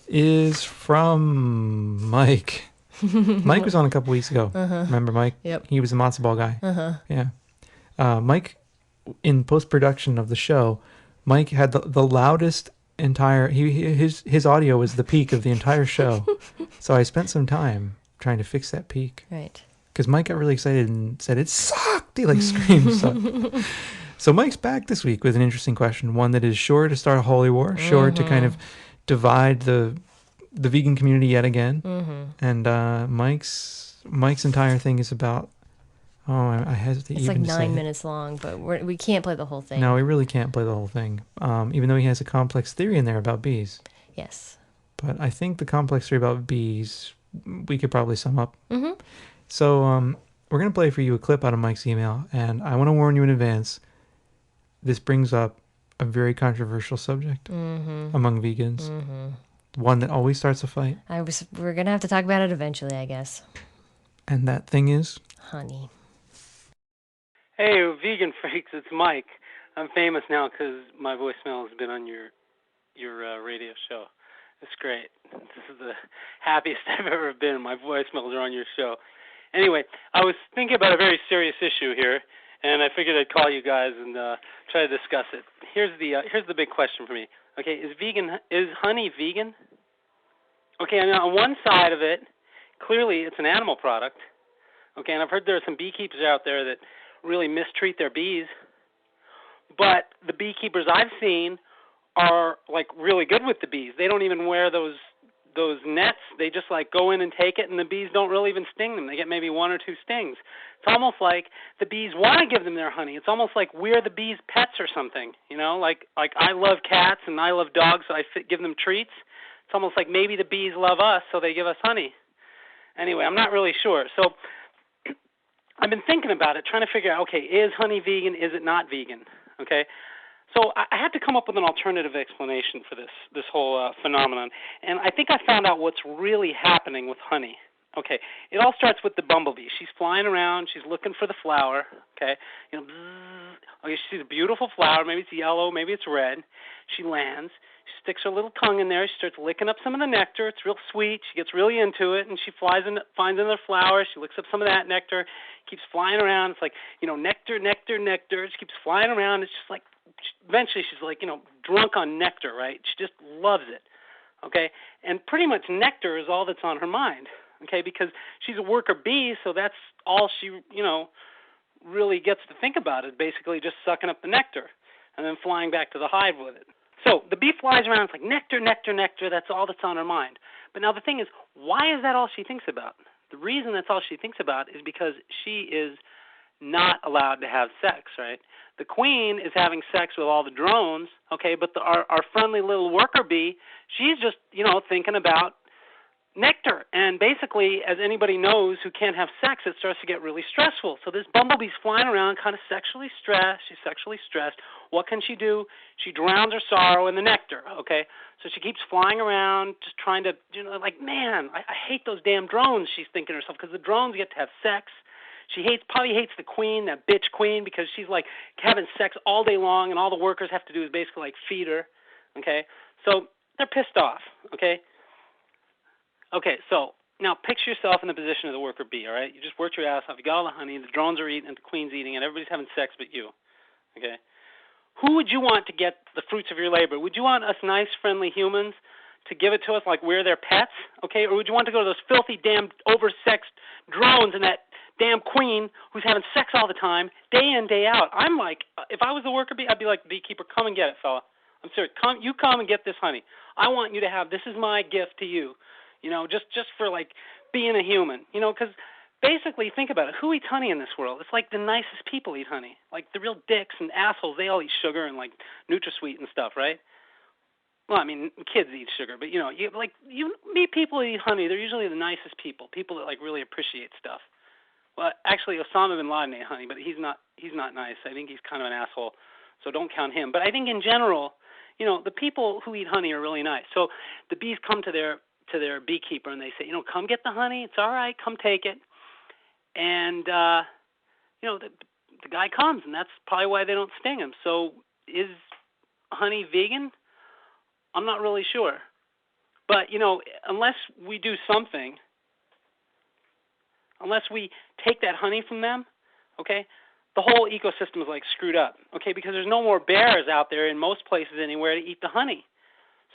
is from Mike. Mike was on a couple weeks ago. Remember Mike? Yep. He was the matzo ball guy. Yeah. Mike, in post-production of the show, Mike had the loudest entire... His audio was the peak of the entire show. So I spent some time trying to fix that peak. Right. Because Mike got really excited and said, it sucked! He screamed, sucked. So Mike's back this week with an interesting question, one that is sure to start a holy war, sure to kind of divide the vegan community yet again. And Mike's entire thing is about, I hesitate It's even like to say 9 it. minutes long, but we can't play the whole thing. No, we really can't play the whole thing, even though he has a complex theory in there about bees. Yes. But I think the complex theory about bees, we could probably sum up. So we're going to play for you a clip out of Mike's email, and I want to warn you in advance, this brings up a very controversial subject among vegans. One that always starts a fight. We're going to have to talk about it eventually, I guess. And that thing is? Honey. Hey, vegan freaks, it's Mike. I'm famous now because my voicemail has been on your radio show. It's great. This is the happiest I've ever been. My voicemails are on your show. Anyway, I was thinking about a very serious issue here, and I figured I'd call you guys and try to discuss it. Here's the big question for me. Okay, is honey vegan? Okay, and on one side of it, clearly it's an animal product. Okay, and I've heard there are some beekeepers out there that really mistreat their bees. But the beekeepers I've seen are really good with the bees. They don't even wear those nets. They just go in and take it, and the bees don't really even sting them. They get maybe 1 or 2 stings. It's almost like the bees want to give them their honey. It's almost like we're the bees' pets or something. Like I love cats and I love dogs, so I give them treats. It's almost like maybe the bees love us, so they give us honey. Anyway, I'm not really sure. So I've been thinking about it, trying to figure out, okay, is honey vegan? Is it not vegan? Okay. So I had to come up with an alternative explanation for this whole phenomenon, and I think I found out what's really happening with honey. Okay, it all starts with the bumblebee. She's flying around. She's looking for the flower. Okay, bzzz. Okay, she sees a beautiful flower. Maybe it's yellow. Maybe it's red. She lands. She sticks her little tongue in there. She starts licking up some of the nectar. It's real sweet. She gets really into it, and she finds another flower. She licks up some of that nectar. Keeps flying around. It's like nectar, nectar, nectar. She keeps flying around. It's just eventually she's drunk on nectar, right? She just loves it, okay? And pretty much nectar is all that's on her mind, okay? Because she's a worker bee, so that's all she, really gets to think about is basically just sucking up the nectar and then flying back to the hive with it. So the bee flies around, it's like nectar, nectar, nectar, that's all that's on her mind. But now the thing is, why is that all she thinks about? The reason that's all she thinks about is because she is not allowed to have sex, right? The queen is having sex with all the drones, okay, but our friendly little worker bee, she's just, thinking about nectar. And basically, as anybody knows who can't have sex, it starts to get really stressful. So this bumblebee's flying around kind of sexually stressed. She's sexually stressed. What can she do? She drowns her sorrow in the nectar, okay? So she keeps flying around just trying to, like, man, I hate those damn drones, she's thinking to herself, because the drones get to have sex. She probably hates the queen, that bitch queen, because she's, like, having sex all day long, and all the workers have to do is basically, like, feed her, okay? So they're pissed off, okay? Okay, so now picture yourself in the position of the worker bee, all right? You just worked your ass off. You got all the honey, the drones are eating, and the queen's eating, and everybody's having sex but you, okay? Who would you want to get the fruits of your labor? Would you want us nice, friendly humans to give it to us like we're their pets, okay? Or would you want to go to those filthy, damn, oversexed drones and that damn queen who's having sex all the time, day in, day out? I'm like, if I was the worker bee, I'd be like, beekeeper, come and get it, fella. I'm serious. You come and get this honey. I want you to have, this is my gift to you, just for, like, being a human, because basically, think about it. Who eats honey in this world? It's like the nicest people eat honey. Like the real dicks and assholes, they all eat sugar and, like, NutraSweet and stuff, right? Well, I mean, kids eat sugar, but, you meet people who eat honey. They're usually the nicest people that, like, really appreciate stuff. Well, actually, Osama bin Laden ate honey, but he's not nice. I think he's kind of an asshole, so don't count him. But I think in general, the people who eat honey are really nice. So the bees come to their beekeeper and they say, come get the honey. It's all right. Come take it. And, the guy comes, and that's probably why they don't sting him. So is honey vegan? I'm not really sure. But, unless we do something, unless we take that honey from them, okay, the whole ecosystem is, like, screwed up, okay, because there's no more bears out there in most places anywhere to eat the honey.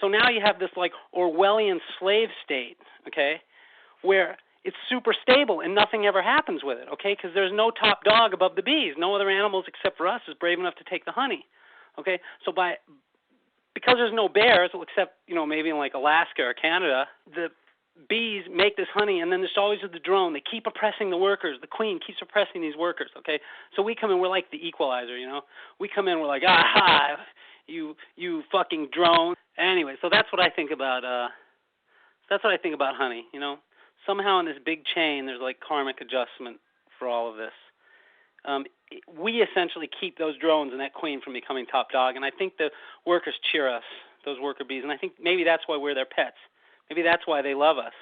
So now you have this, like, Orwellian slave state, okay, where it's super stable and nothing ever happens with it, okay, because there's no top dog above the bees. No other animals except for us is brave enough to take the honey, okay. So because there's no bears, except, maybe in, like, Alaska or Canada, the bees make this honey, and then there's always the drone. They keep oppressing the workers. The queen keeps oppressing these workers, okay. So we come in, we're like the equalizer, We come in, we're like, aha, you fucking drone. Anyway, so that's what I think about. That's what I think about honey. Somehow in this big chain, there's like karmic adjustment for all of this. We essentially keep those drones and that queen from becoming top dog, and I think the workers cheer us, those worker bees, and I think maybe that's why we're their pets. Maybe that's why they love us.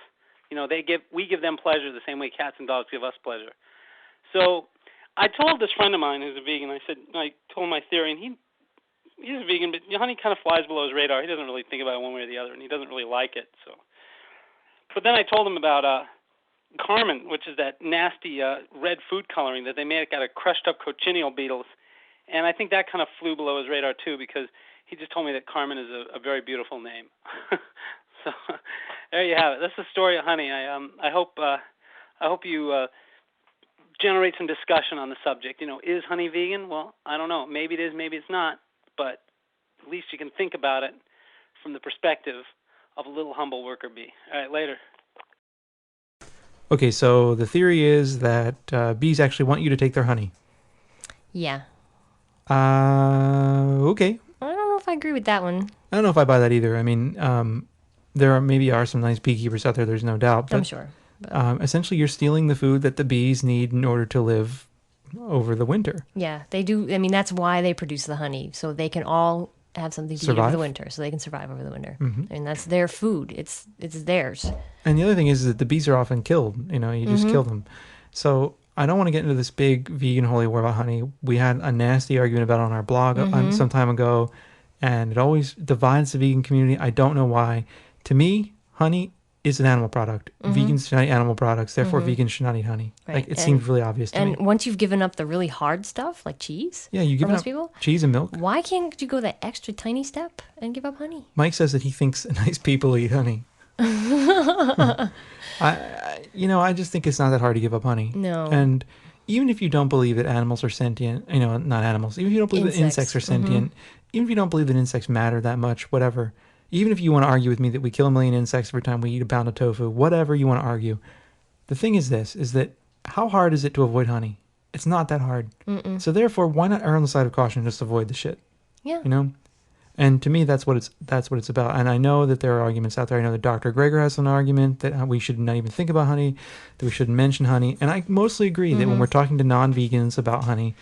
We give them pleasure the same way cats and dogs give us pleasure. So I told this friend of mine who's a vegan. I told him my theory, and he's a vegan, but honey kind of flies below his radar. He doesn't really think about it one way or the other, and he doesn't really like it. So, but then I told him about Carmen, which is that nasty red food coloring that they made out of crushed up cochineal beetles, and I think that kind of flew below his radar too, because he just told me that Carmen is a very beautiful name. So there you have it. That's the story of honey. I hope you generate some discussion on the subject. Is honey vegan? Well, I don't know. Maybe it is, maybe it's not. But at least you can think about it from the perspective of a little humble worker bee. All right, later. Okay, so the theory is that bees actually want you to take their honey. Yeah. Okay. I don't know if I agree with that one. I don't know if I buy that either. I mean, there are some nice beekeepers out there, there's no doubt. But, I'm sure. But essentially, you're stealing the food that the bees need in order to live over the winter. yeah, they do. I mean, that's why they produce the honey, so they can all have something to eat over the winter, so they can survive over the winter. Mm-hmm. And that's their food. It's theirs. And the other thing is that the bees are often killed. You just kill them. So I don't want to get into this big vegan holy war about honey. We had a nasty argument about it on our blog some time ago, and it always divides the vegan community. I don't know why. To me, honey is an animal product. Vegans should not eat animal products. Therefore, vegans should not eat honey. Right. Like, it seems really obvious to me. And once you've given up the really hard stuff, like cheese, you give for most up people, cheese and milk. why can't you go that extra tiny step and give up honey? Mike says that he thinks nice people eat honey. I just think it's not that hard to give up honey. No. And even if you don't believe that animals are sentient, not animals, even if you don't believe that insects are sentient, even if you don't believe that insects matter that much, whatever, even if you want to argue with me that we kill 1 million insects every time we eat a pound of tofu, whatever you want to argue, the thing is that how hard is it to avoid honey? It's not that hard. So therefore, why not err on the side of caution and just avoid the shit? Yeah. And to me, that's what it's about. And I know that there are arguments out there. I know that Dr. Greger has an argument that we should not even think about honey, that we shouldn't mention honey. And I mostly agree that when we're talking to non-vegans about honey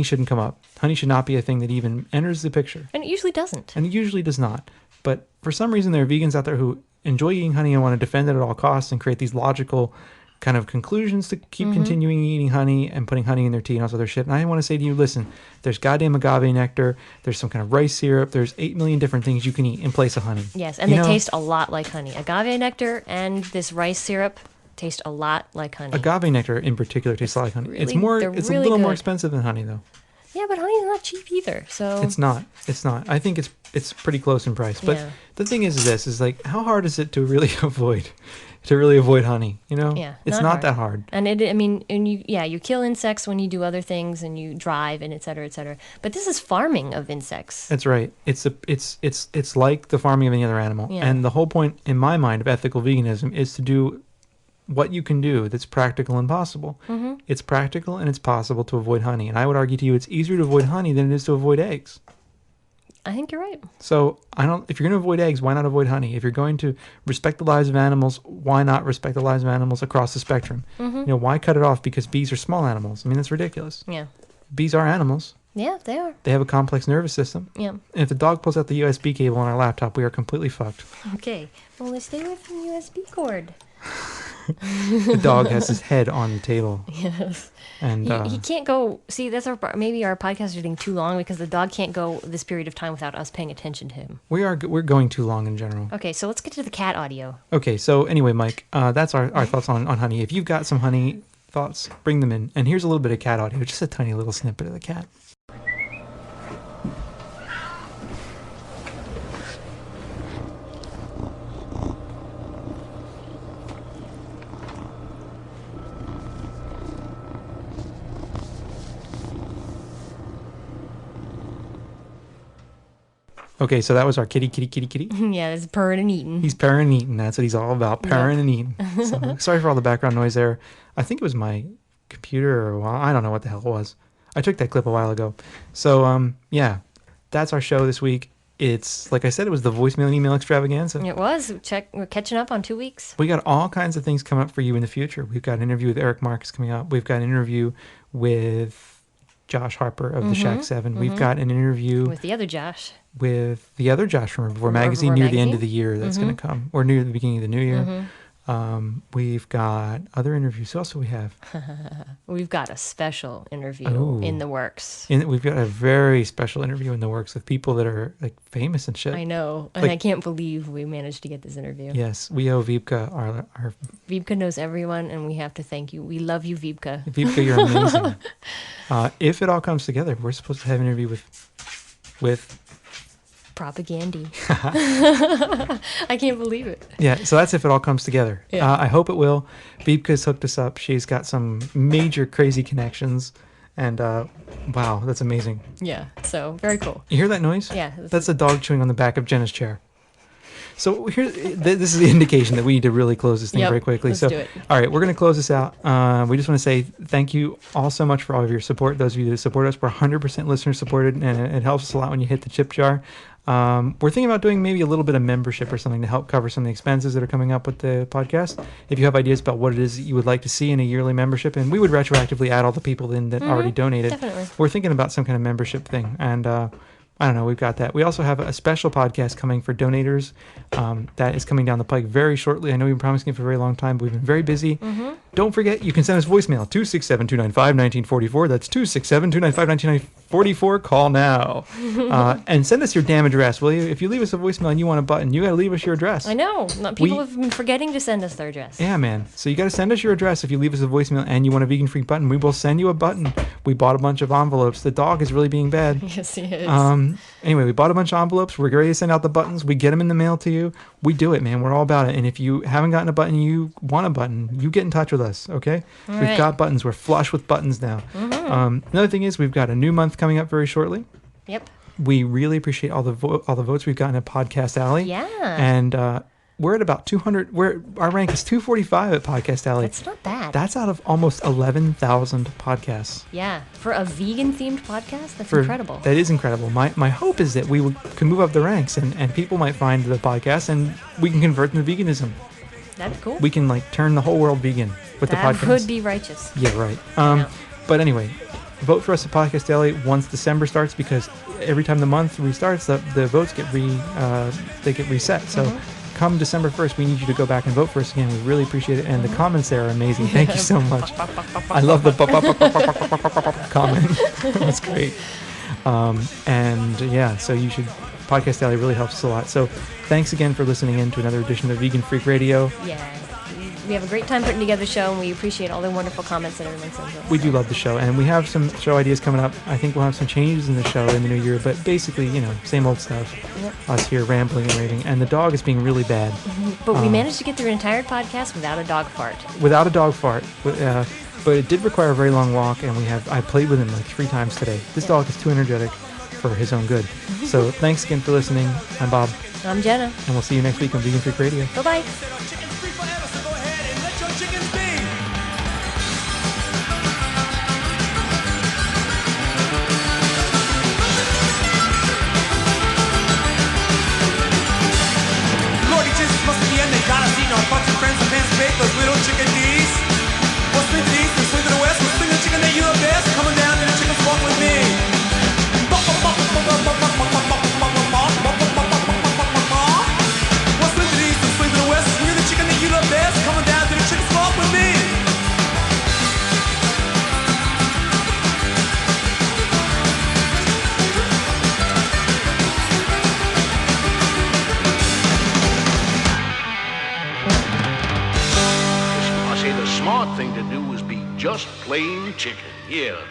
shouldn't come up. Honey should not be a thing that even enters the picture. And it usually doesn't. And it usually does not. But for some reason, there are vegans out there who enjoy eating honey and want to defend it at all costs and create these logical kind of conclusions to keep continuing eating honey and putting honey in their tea and all this other shit. And I want to say to you, listen, there's goddamn agave nectar, there's some kind of rice syrup, there's 8 million different things you can eat in place of honey. Yes, and they taste a lot like honey. Agave nectar and this rice syrup taste a lot like honey. Agave nectar in particular tastes a lot like honey. Really, It's they're a little more good. expensive than honey though. Yeah, but honey's not cheap either. So It's not. I think it's pretty close in price. But Yeah. the thing is like, how hard is it to really avoid honey? You know? Yeah, It's not not hard. that hard. And you kill insects when you do other things and you drive and et cetera, et cetera. But this is farming of insects. That's right. It's like the farming of any other animal. Yeah. And the whole point in my mind of ethical veganism is to do what you can do that's practical and possible. It's practical and it's possible to avoid honey. And I would argue to you it's easier to avoid honey than it is to avoid eggs. I think you're right. So if you're going to avoid eggs, why not avoid honey? If you're going to respect the lives of animals, why not respect the lives of animals across the spectrum? Why cut it off because bees are small animals? I mean, that's ridiculous. Yeah. Bees are animals. Yeah, they are. They have a complex nervous system. Yeah. And if the dog pulls out the USB cable on our laptop, we are completely fucked. Okay. Well, let's stay away from the USB cord. The dog has his head on the table. Yes. And He can't go. See, that's maybe our podcast is getting too long because the dog can't go this period of time without us paying attention to him. we're going too long in general. Okay, so let's get to the cat audio. Okay, so anyway, Mike, that's our thoughts on honey. If you've got some honey thoughts, bring them in. And here's a little bit of cat audio, just a tiny little snippet of the cat. Okay, so that was our kitty. Yeah, it's purring and eating. He's purring and eating. That's what he's all about, purring and eating. So, sorry for all the background noise there. I think it was my computer or I don't know what the hell it was. I took that clip a while ago. So, yeah, that's our show this week. It's, like I said, it was the voicemail and email extravaganza. It was. We're catching up on 2 weeks. We got all kinds of things coming up for you in the future. We've got an interview with Eric Marcus coming up. We've got an interview with Josh Harper of the Shack 7. We've got an interview With the other Josh. with the other Josh from Reservoir From Magazine Reservoir near the end Magazine? of the year that's going to come, or near the beginning of the new year. We've got other interviews. Who else do we have? We've got a special interview Oh. in the works. We've got a very special interview in the works with people that are like famous and shit. I know, and Like- I can't believe we managed to get this interview. Yes, we owe Vipka our Vibka knows everyone, and we have to thank you. We love you, Vibka. Vipka, you're amazing. If it all comes together, we're supposed to have an interview with Propagandy. I can't believe it. yeah. So that's if it all comes together. Yeah. I hope it will. Vipka's hooked us up. She's got some major crazy connections, and wow, that's amazing. Yeah, so very cool. You hear that noise? Yeah. That's a dog chewing on the back of Jenna's chair. So this is the indication that we need to really close this thing Yep, very quickly. let's So, do it. all right, we're going to close this out. We just want to say thank you all so much for all of your support. Those of you that support us, we're 100% listener supported, and it helps us a lot when you hit the chip jar. We're thinking about doing maybe a little bit of membership or something to help cover some of the expenses that are coming up with the podcast. If you have ideas about what it is that you would like to see in a yearly membership, and we would retroactively add all the people in that already donated. Definitely. We're thinking about some kind of membership thing, and I don't know, we've got that. We also have a special podcast coming for donators that is coming down the pike very shortly. I know we've been promising it for a very long time, but we've been very busy. Don't forget, you can send us voicemail, 267-295-1944. That's 267-295-1944. Call now. And send us your damn address, will you? If you leave us a voicemail and you want a button, you got to leave us your address. I know. People have been forgetting to send us their address. Yeah, man. So you got to send us your address if you leave us a voicemail and you want a vegan-free button. We will send you a button. We bought a bunch of envelopes. The dog is really being bad. Yes, he is. Anyway, we bought a bunch of envelopes. We're ready to send out the buttons. We get them in the mail to you. We do it, man. We're all about it. And if you haven't gotten a button, you want a button, you get in touch with us, okay? All We've right. got buttons. We're flush with buttons now. Another thing is we've got a new month coming up very shortly. Yep. We really appreciate all the votes we've gotten at Podcast Alley. Yeah. And we're at about 200. Our rank is 245 at Podcast Alley. That's not bad. That's out of almost 11,000 podcasts. Yeah, for a vegan-themed podcast, that's incredible. That is incredible. My hope is that we can move up the ranks and people might find the podcast and we can convert them to veganism. That'd be cool. We can turn the whole world vegan with the podcast. That would be righteous. Yeah, right. But anyway, vote for us at Podcast Alley once December starts, because every time the month restarts, the votes get reset. So come December 1st, we need you to go back and vote for us again. We really appreciate it. And the comments there are amazing. Thank you so much. I love the comment. That's great. And yeah, so you should. Podcast Alley really helps us a lot. So thanks again for listening in to another edition of Vegan Freak Radio. Yeah. We have a great time putting together the show, and we appreciate all the wonderful comments that everyone sends us. We do love the show, and we have some show ideas coming up. I think we'll have some changes in the show in the new year, but basically, same old stuff. Yep. Us here rambling and raving, and the dog is being really bad. But we managed to get through an entire podcast without a dog fart. Without a dog fart. But it did require a very long walk, and I played with him 3 times today. This dog is too energetic for his own good. So thanks again for listening. I'm Bob. I'm Jenna. And we'll see you next week on Vegan Freak Radio. Bye-bye. Lordy Jesus must be the end. They gotta see no bunch of friends and fans bake those little chickadees. We'll swing to the east and swing to the west. We'll swing the chicken that you love best. Coming down to the chickens walk with me. We'll swing to the east and swing to the west. Swing the chicken that you love best. Coming down to the chickens walk with me. I say the smart thing to do is be just plain chicken. Yeah.